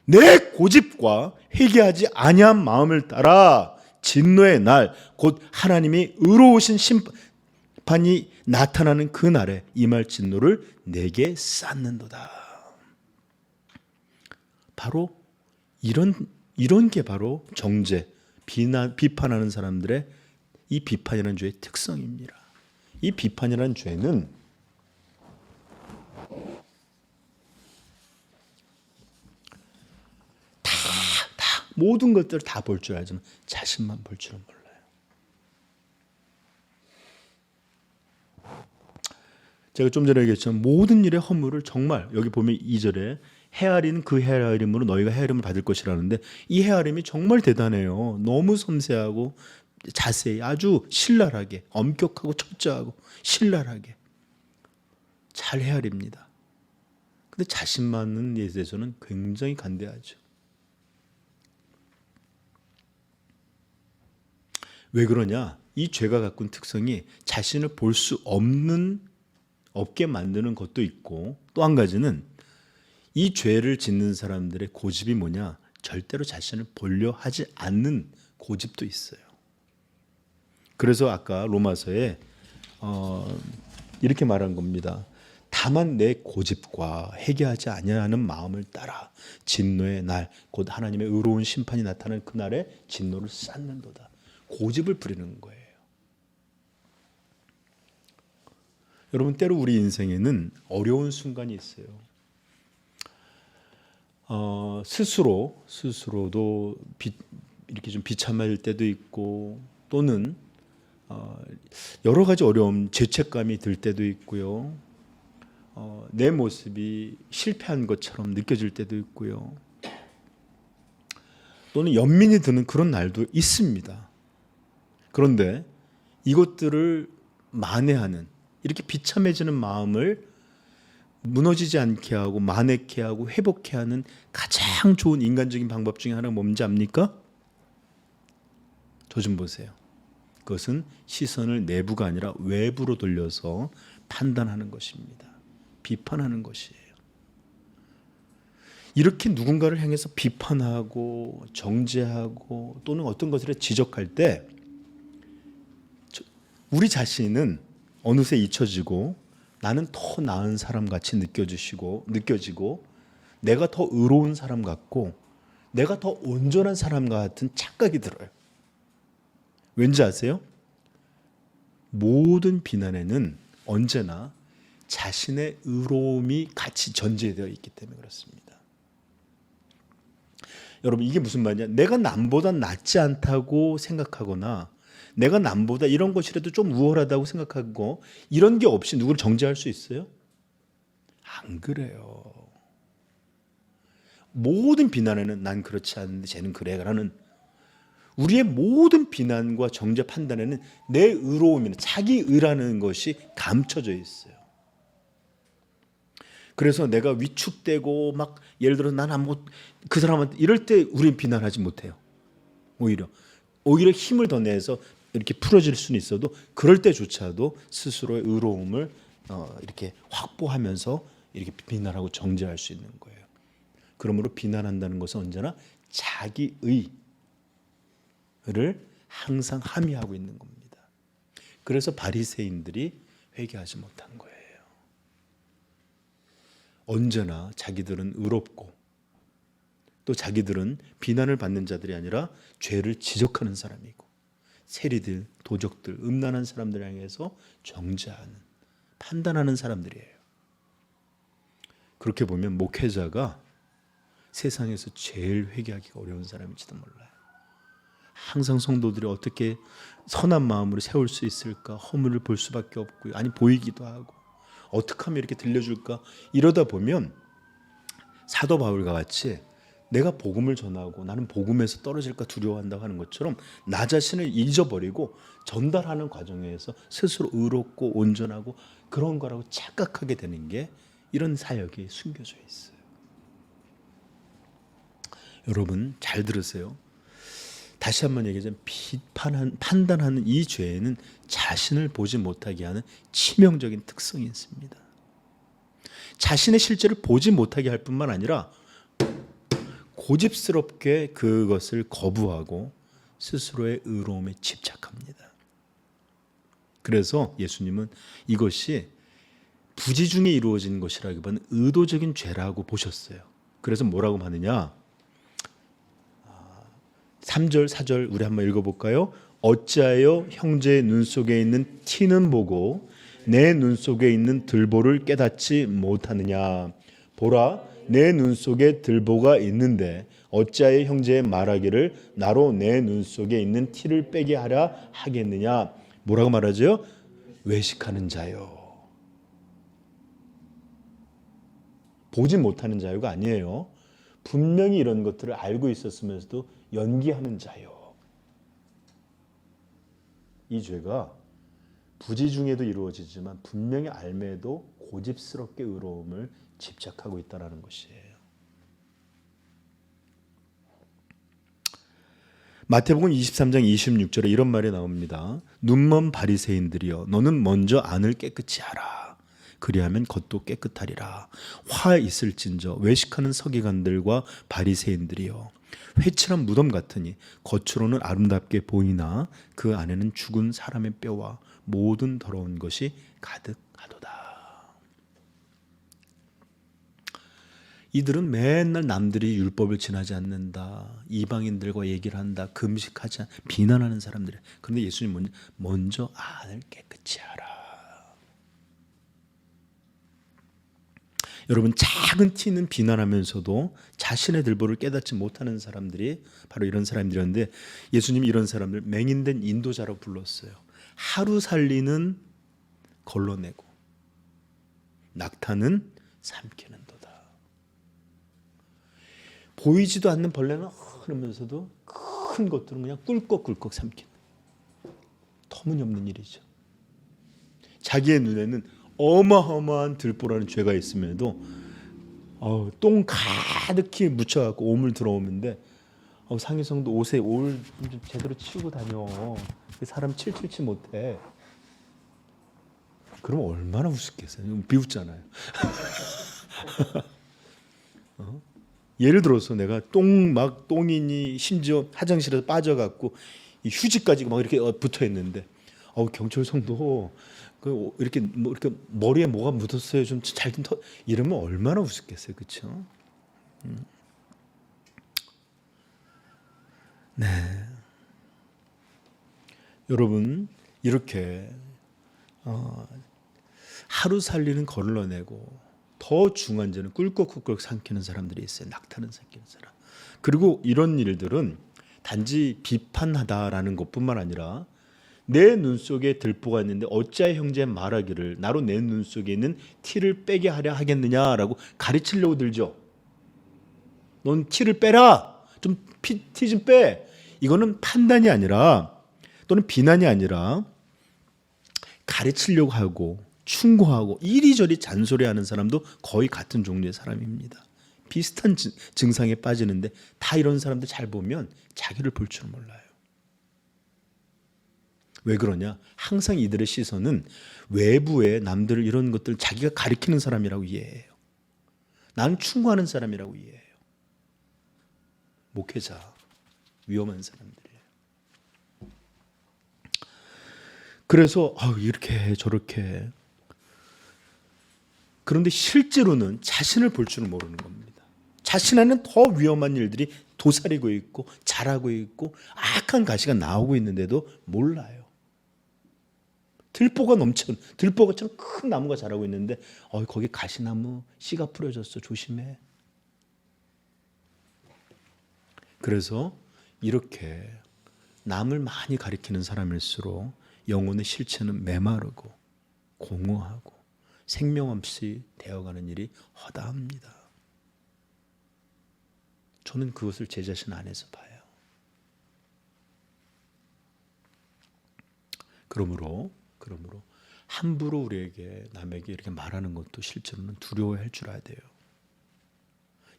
내 고집과 회개하지 아니한 마음을 따라 진노의 날, 곧 하나님이 의로우신 심판이 나타나는 그 날에 임할 진노를 내게 쌓는도다. 바로 이런 게 바로 정죄, 비판하는 사람들의 이 비판이라는 죄의 특성입니다. 이 비판이라는 죄는 모든 것들을 다 볼 줄 알지만 자신만 볼 줄은 몰라요. 제가 좀 전에 얘기했지만 모든 일의 허물을 정말 여기 보면 2절에 헤아리는 그 헤아림으로 너희가 헤아림을 받을 것이라는데 이 헤아림이 정말 대단해요. 너무 섬세하고 자세히 아주 신랄하게 엄격하고 철저하고 신랄하게 잘 헤아립니다. 근데 자신만은 예에 대해서는 굉장히 간대하죠. 왜 그러냐? 이 죄가 갖고 있는 특성이 자신을 볼 수 없게 만드는 것도 있고 또 한 가지는 이 죄를 짓는 사람들의 고집이 뭐냐? 절대로 자신을 보려 하지 않는 고집도 있어요. 그래서 아까 로마서에 이렇게 말한 겁니다. 다만 내 고집과 회개하지 아니하는 마음을 따라 진노의 날 곧 하나님의 의로운 심판이 나타나는 그날에 진노를 쌓는도다. 고집을 부리는 거예요. 여러분 때로 우리 인생에는 어려운 순간이 있어요. 스스로도 이렇게 좀 비참할 때도 있고 또는 여러 가지 어려움, 죄책감이 들 때도 있고요. 내 모습이 실패한 것처럼 느껴질 때도 있고요. 또는 연민이 드는 그런 날도 있습니다. 그런데 이것들을 만회하는 이렇게 비참해지는 마음을 무너지지 않게 하고 만회케 하고 회복케 하는 가장 좋은 인간적인 방법 중에 하나가 뭔지 압니까? 저 좀 보세요. 그것은 시선을 내부가 아니라 외부로 돌려서 판단하는 것입니다. 비판하는 것이에요. 이렇게 누군가를 향해서 비판하고 정죄하고 또는 어떤 것을 지적할 때 우리 자신은 어느새 잊혀지고 나는 더 나은 사람 같이 느껴지고 내가 더 의로운 사람 같고 내가 더 온전한 사람 같은 착각이 들어요. 왠지 아세요? 모든 비난에는 언제나 자신의 의로움이 같이 전제되어 있기 때문에 그렇습니다. 여러분 이게 무슨 말이냐? 내가 남보다 낫지 않다고 생각하거나 내가 남보다 이런 것이라도 좀 우월하다고 생각하고 이런 게 없이 누구를 정죄할 수 있어요? 안 그래요. 모든 비난에는 난 그렇지 않은데 쟤는 그래 라는 우리의 모든 비난과 정죄 판단에는 내 의로움이나 자기 의라는 것이 감춰져 있어요. 그래서 내가 위축되고 막 예를 들어서 난 아무 그 사람한테 이럴 때 우리는 비난하지 못해요. 오히려 힘을 더 내서 이렇게 풀어질 수는 있어도 그럴 때조차도 스스로의 의로움을 이렇게 확보하면서 이렇게 비난하고 정죄할 수 있는 거예요. 그러므로 비난한다는 것은 언제나 자기의를 항상 함의하고 있는 겁니다. 그래서 바리새인들이 회개하지 못한 거예요. 언제나 자기들은 의롭고 또 자기들은 비난을 받는 자들이 아니라 죄를 지적하는 사람이고 세리들, 도적들, 음란한 사람들 향해서 정죄하는, 판단하는 사람들이에요. 그렇게 보면 목회자가 세상에서 제일 회개하기가 어려운 사람일지도 몰라요. 항상 성도들이 어떻게 선한 마음으로 세울 수 있을까 허물을 볼 수밖에 없고요. 아니 보이기도 하고 어떻게 하면 이렇게 들려줄까 이러다 보면 사도 바울과 같이 내가 복음을 전하고 나는 복음에서 떨어질까 두려워한다고 하는 것처럼 나 자신을 잊어버리고 전달하는 과정에서 스스로 의롭고 온전하고 그런 거라고 착각하게 되는 게 이런 사역이 숨겨져 있어요. 여러분 잘 들으세요. 다시 한번 얘기하자면 판단하는 이 죄에는 자신을 보지 못하게 하는 치명적인 특성이 있습니다. 자신의 실제를 보지 못하게 할 뿐만 아니라 고집스럽게 그것을 거부하고 스스로의 의로움에 집착합니다. 그래서 예수님은 이것이 부지중에 이루어진 것이라기보다는 의도적인 죄라고 보셨어요. 그래서 뭐라고 하느냐? 3절, 4절 우리 한번 읽어볼까요? 어찌하여 형제의 눈 속에 있는 티는 보고 내 눈 속에 있는 들보를 깨닫지 못하느냐? 보라, 내 눈 속에 들보가 있는데 어찌하여 형제의 말하기를 나로 내 눈 속에 있는 티를 빼게 하라 하겠느냐. 뭐라고 말하죠? 외식하는 자요. 보지 못하는 자유가 아니에요. 분명히 이런 것들을 알고 있었으면서도 연기하는 자요. 이 죄가 부지 중에도 이루어지지만 분명히 알매도 고집스럽게 의로움을 집착하고 있다는 것이에요. 마태복음 23장 26절에 이런 말이 나옵니다. 눈먼 바리새인들이여 너는 먼저 안을 깨끗이 하라. 그리하면 겉도 깨끗하리라. 화 있을진저 외식하는 서기관들과 바리새인들이여 회칠한 무덤 같으니 겉으로는 아름답게 보이나 그 안에는 죽은 사람의 뼈와 모든 더러운 것이 가득하도다. 이들은 맨날 남들이 율법을 지나지 않는다, 이방인들과 얘기를 한다, 금식하지 않, 비난하는 사람들이에요. 그런데 예수님은 먼저 안을 깨끗이 하라. 여러분, 작은 티는 비난하면서도 자신의 들보를 깨닫지 못하는 사람들이 바로 이런 사람들이었는데, 예수님이 이런 사람들 맹인된 인도자로 불렀어요. 하루 살리는 걸러내고 낙타는 삼키는 도다. 보이지도 않는 벌레는 흐르면서도 큰 것들은 그냥 꿀꺽꿀꺽 삼키는, 터무니없는 일이죠. 자기의 눈에는 어마어마한 들보라는 죄가 있음에도 똥 가득히 묻혀갖고 오물 들어오는데 상위성도 옷에 올 좀 제대로 치우고 다녀. 사람 칠칠치 못해. 그럼 얼마나 우습겠어요. 비웃잖아요. 예를 들어서 내가 똥이니 심지어 화장실에서 빠져갖고 이 휴지까지 막 이렇게 붙어 있는데 경찰성도 이렇게 머리에 뭐가 묻었어요. 좀 잘 좀 이러면 얼마나 우습겠어요, 그렇죠? 네, 여러분 이렇게 하루 살리는 걸러내고 더 중요한 죄는 꿀꺽꿀꺽 삼키는 사람들이 있어요. 낙타는 삼키는 사람. 그리고 이런 일들은 단지 비판하다라는 것뿐만 아니라 내 눈 속에 들보가 있는데 어찌하여 형제 말하기를 나로 내 눈 속에 있는 티를 빼게 하려 하겠느냐라고 가르치려고 들죠. 넌 티를 빼라. 좀 티 좀 빼. 이거는 판단이 아니라 또는 비난이 아니라 가르치려고 하고 충고하고 이리저리 잔소리하는 사람도 거의 같은 종류의 사람입니다. 비슷한 증상에 빠지는데 다 이런 사람들 잘 보면 자기를 볼 줄 몰라요. 왜 그러냐? 항상 이들의 시선은 외부의 남들을 이런 것들 자기가 가리키는 사람이라고 이해해요. 나는 충고하는 사람이라고 이해해요. 목회자, 위험한 사람들이에요. 그래서 이렇게 저렇게, 그런데 실제로는 자신을 볼 줄 모르는 겁니다. 자신 안에는 더 위험한 일들이 도사리고 있고 자라고 있고 악한 가시가 나오고 있는데도 몰라요. 들보가 들보가처럼 큰 나무가 자라고 있는데 거기 가시나무 씨가 뿌려졌어, 조심해. 그래서 이렇게 남을 많이 가리키는 사람일수록 영혼의 실체는 메마르고 공허하고 생명 없이 되어가는 일이 허다합니다. 저는 그것을 제 자신 안에서 봐요. 그러므로 함부로 우리에게 남에게 이렇게 말하는 것도 실제로는 두려워할 줄 알아야 돼요.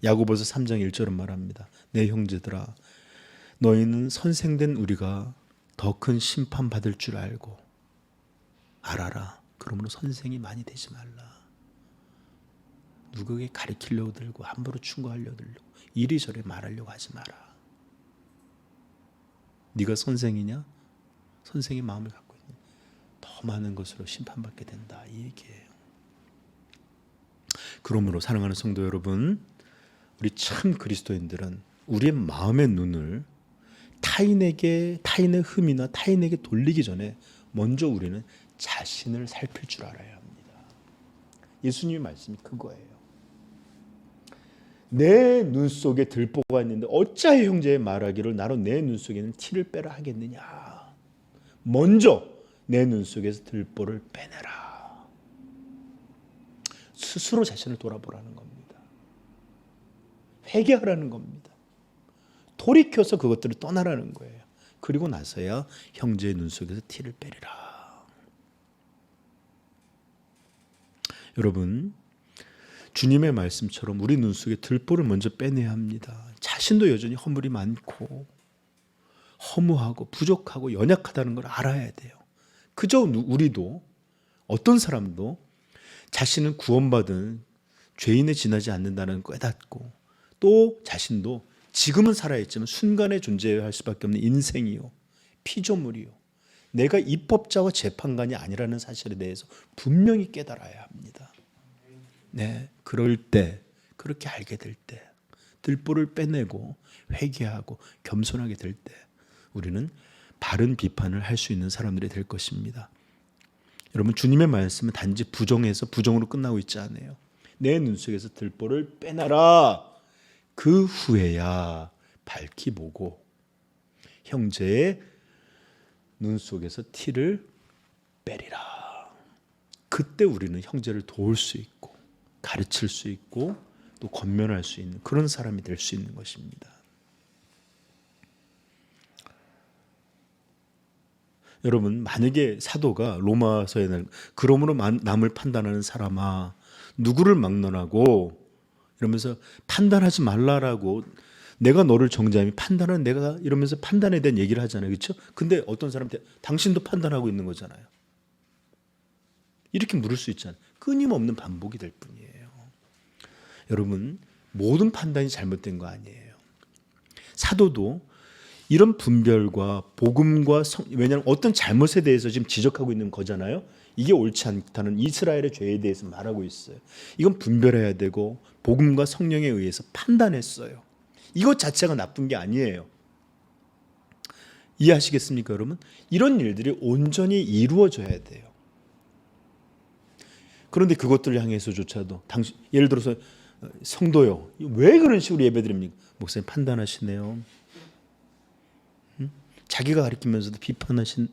야고보서 3장 1절은 말합니다. 내 형제들아 너희는 선생된 우리가 더 큰 심판 받을 줄 알고 알아라. 그러므로 선생이 많이 되지 말라. 누구에게 가르치려고 들고 함부로 충고하려고 들고 이리저리 말하려고 하지 마라. 네가 선생이냐? 선생의 마음을 갖고 있냐? 더 많은 것으로 심판받게 된다, 이 얘기예요. 그러므로 사랑하는 성도 여러분, 우리 참 그리스도인들은 우리의 마음의 눈을 타인의 흠이나 타인에게 돌리기 전에 먼저 우리는 자신을 살필 줄 알아야 합니다. 예수님의 말씀이 그거예요. 내 눈 속에 들보가 있는데 어찌하여 형제의 말하기를 나로 내 눈 속에는 티를 빼라 하겠느냐. 먼저 내 눈 속에서 들보를 빼내라. 스스로 자신을 돌아보라는 겁니다. 회개하라는 겁니다. 돌이켜서 그것들을 떠나라는 거예요. 그리고 나서야 형제의 눈 속에서 티를 빼리라. 여러분, 주님의 말씀처럼 우리 눈 속에 들보를 먼저 빼내야 합니다. 자신도 여전히 허물이 많고 허무하고 부족하고 연약하다는 걸 알아야 돼요. 그저 우리도, 어떤 사람도 자신은 구원받은 죄인에 지나지 않는다는 걸 깨닫고, 또 자신도 지금은 살아있지만 순간에 존재해야 할 수밖에 없는 인생이요, 피조물이요, 내가 입법자와 재판관이 아니라는 사실에 대해서 분명히 깨달아야 합니다. 네, 그럴 때, 그렇게 알게 될 때, 들보를 빼내고 회개하고 겸손하게 될 때 우리는 바른 비판을 할 수 있는 사람들이 될 것입니다. 여러분, 주님의 말씀은 단지 부정해서 부정으로 끝나고 있지 않아요. 내 눈 속에서 들보를 빼놔라. 그 후에야 밝히 보고 형제의 눈 속에서 티를 빼리라. 그때 우리는 형제를 도울 수 있고 가르칠 수 있고 또 권면할 수 있는 그런 사람이 될 수 있는 것입니다. 여러분, 만약에 사도가 로마서에 그러므로 남을 판단하는 사람아 누구를 막론하고 이러면서 판단하지 말라라고, 내가 너를 정죄하면 판단은 내가, 이러면서 판단에 대한 얘기를 하잖아요. 그렇죠? 근데 어떤 사람한테 당신도 판단하고 있는 거잖아요. 이렇게 물을 수 있잖아요. 끊임없는 반복이 될 뿐이에요. 여러분, 모든 판단이 잘못된 거 아니에요. 사도도 이런 분별과 복음과 왜냐하면 어떤 잘못에 대해서 지금 지적하고 있는 거잖아요. 이게 옳지 않다는 이스라엘의 죄에 대해서 말하고 있어요. 이건 분별해야 되고 복음과 성령에 의해서 판단했어요. 이것 자체가 나쁜 게 아니에요. 이해하시겠습니까, 여러분? 이런 일들이 온전히 이루어져야 돼요. 그런데 그것들을 향해서조차도 예를 들어서 성도요, 왜 그런 식으로 예배드립니까? 목사님 판단하시네요. 자기가 가르치면서도 비판하신,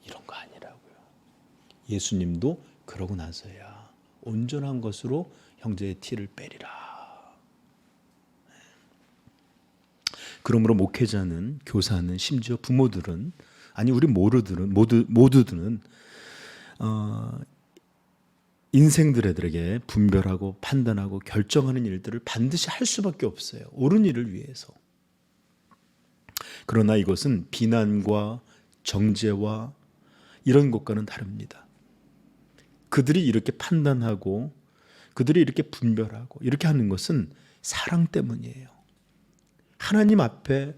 이런 거 아니라고요. 예수님도 그러고 나서야 온전한 것으로 형제의 티를 빼리라. 그러므로 목회자는, 교사는, 심지어 부모들은, 아니 우리 모두들은 인생들에게 분별하고 판단하고 결정하는 일들을 반드시 할 수밖에 없어요. 옳은 일을 위해서. 그러나 이것은 비난과 정죄와 이런 것과는 다릅니다. 그들이 이렇게 판단하고 그들이 이렇게 분별하고 이렇게 하는 것은 사랑 때문이에요. 하나님 앞에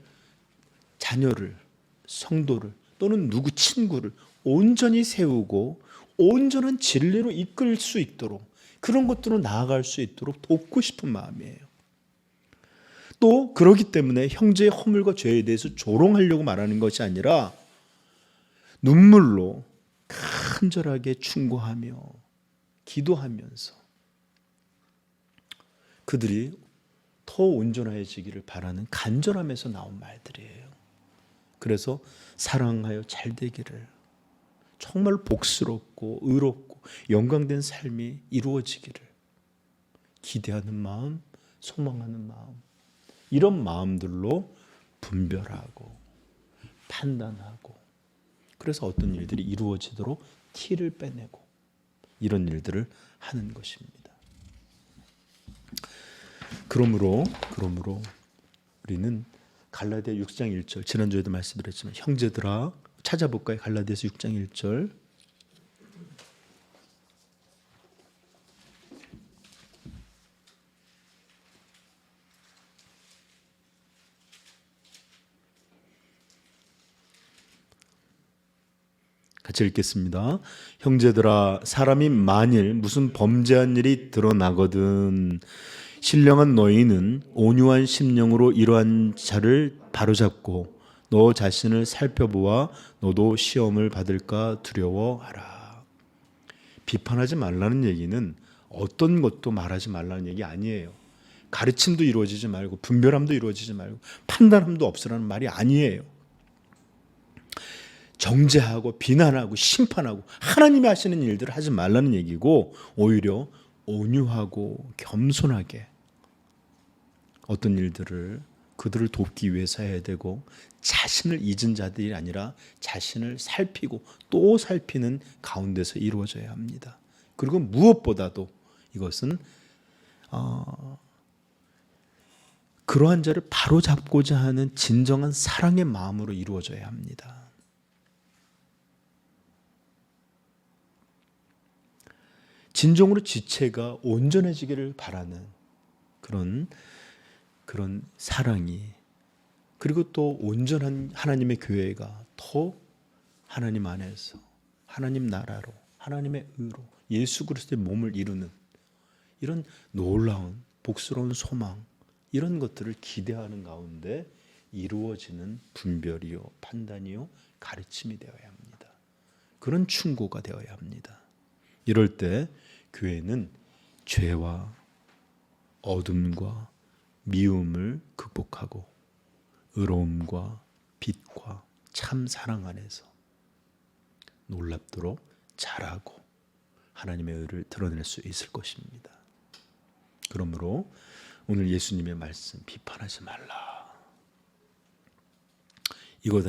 자녀를, 성도를 또는 누구 친구를 온전히 세우고 온전한 진리로 이끌 수 있도록, 그런 것들로 나아갈 수 있도록 돕고 싶은 마음이에요. 또 그러기 때문에 형제의 허물과 죄에 대해서 조롱하려고 말하는 것이 아니라 눈물로 간절하게 충고하며 기도하면서 그들이 더 온전해지기를 바라는 간절함에서 나온 말들이에요. 그래서 사랑하여 잘 되기를, 정말 복스럽고 의롭고 영광된 삶이 이루어지기를 기대하는 마음, 소망하는 마음, 이런 마음들로 분별하고 판단하고, 그래서 어떤 일들이 이루어지도록 티를 빼내고 이런 일들을 하는 것입니다. 그러므로 우리는 갈라디아 6장 1절, 지난주에도 말씀드렸지만 형제들아, 찾아볼까요? 갈라디아서 6장 1절. 같이 읽겠습니다. 형제들아, 사람이 만일 무슨 범죄한 일이 드러나거든 신령한 너희는 온유한 심령으로 이러한 자를 바로잡고 너 자신을 살펴보아 너도 시험을 받을까 두려워하라. 비판하지 말라는 얘기는 어떤 것도 말하지 말라는 얘기 아니에요. 가르침도 이루어지지 말고 분별함도 이루어지지 말고 판단함도 없으라는 말이 아니에요. 정죄하고 비난하고 심판하고 하나님이 하시는 일들을 하지 말라는 얘기고, 오히려 온유하고 겸손하게 어떤 일들을 그들을 돕기 위해서 해야 되고, 자신을 잊은 자들이 아니라 자신을 살피고 또 살피는 가운데서 이루어져야 합니다. 그리고 무엇보다도 이것은 그러한 자를 바로잡고자 하는 진정한 사랑의 마음으로 이루어져야 합니다. 진정으로 지체가 온전해지기를 바라는 그런 사랑이, 그리고 또 온전한 하나님의 교회가 더 하나님 안에서 하나님 나라로 하나님의 의로 예수 그리스도의 몸을 이루는 이런 놀라운 복스러운 소망, 이런 것들을 기대하는 가운데 이루어지는 분별이요 판단이요 가르침이 되어야 합니다. 그런 충고가 되어야 합니다. 이럴 때 교회는 죄와 어둠과 미움을 극복하고 의로움과 빛과 참 사랑 안에서 놀랍도록 잘하고 하나님의 의를 드러낼 수 있을 것입니다. 그러므로 오늘 예수님의 말씀 비판하지 말라. 이것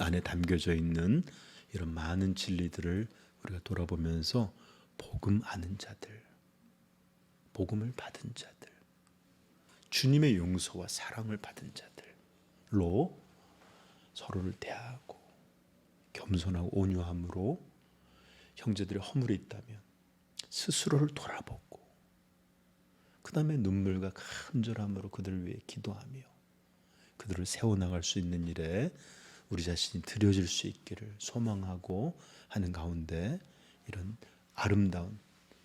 안에 담겨져 있는 이런 많은 진리들을 우리가 돌아보면서 복음 아는 자들, 복음을 받은 자들, 주님의 용서와 사랑을 받은 자들로 서로를 대하고 겸손하고 온유함으로 형제들의 허물이 있다면 스스로를 돌아보고 그 다음에 눈물과 간절함으로 그들을 위해 기도하며 그들을 세워나갈 수 있는 일에 우리 자신이 드려질 수 있기를 소망하고 하는 가운데 이런 아름다운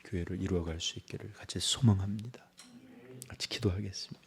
교회를 이루어갈 수 있기를 같이 소망합니다. 같이 기도하겠습니다.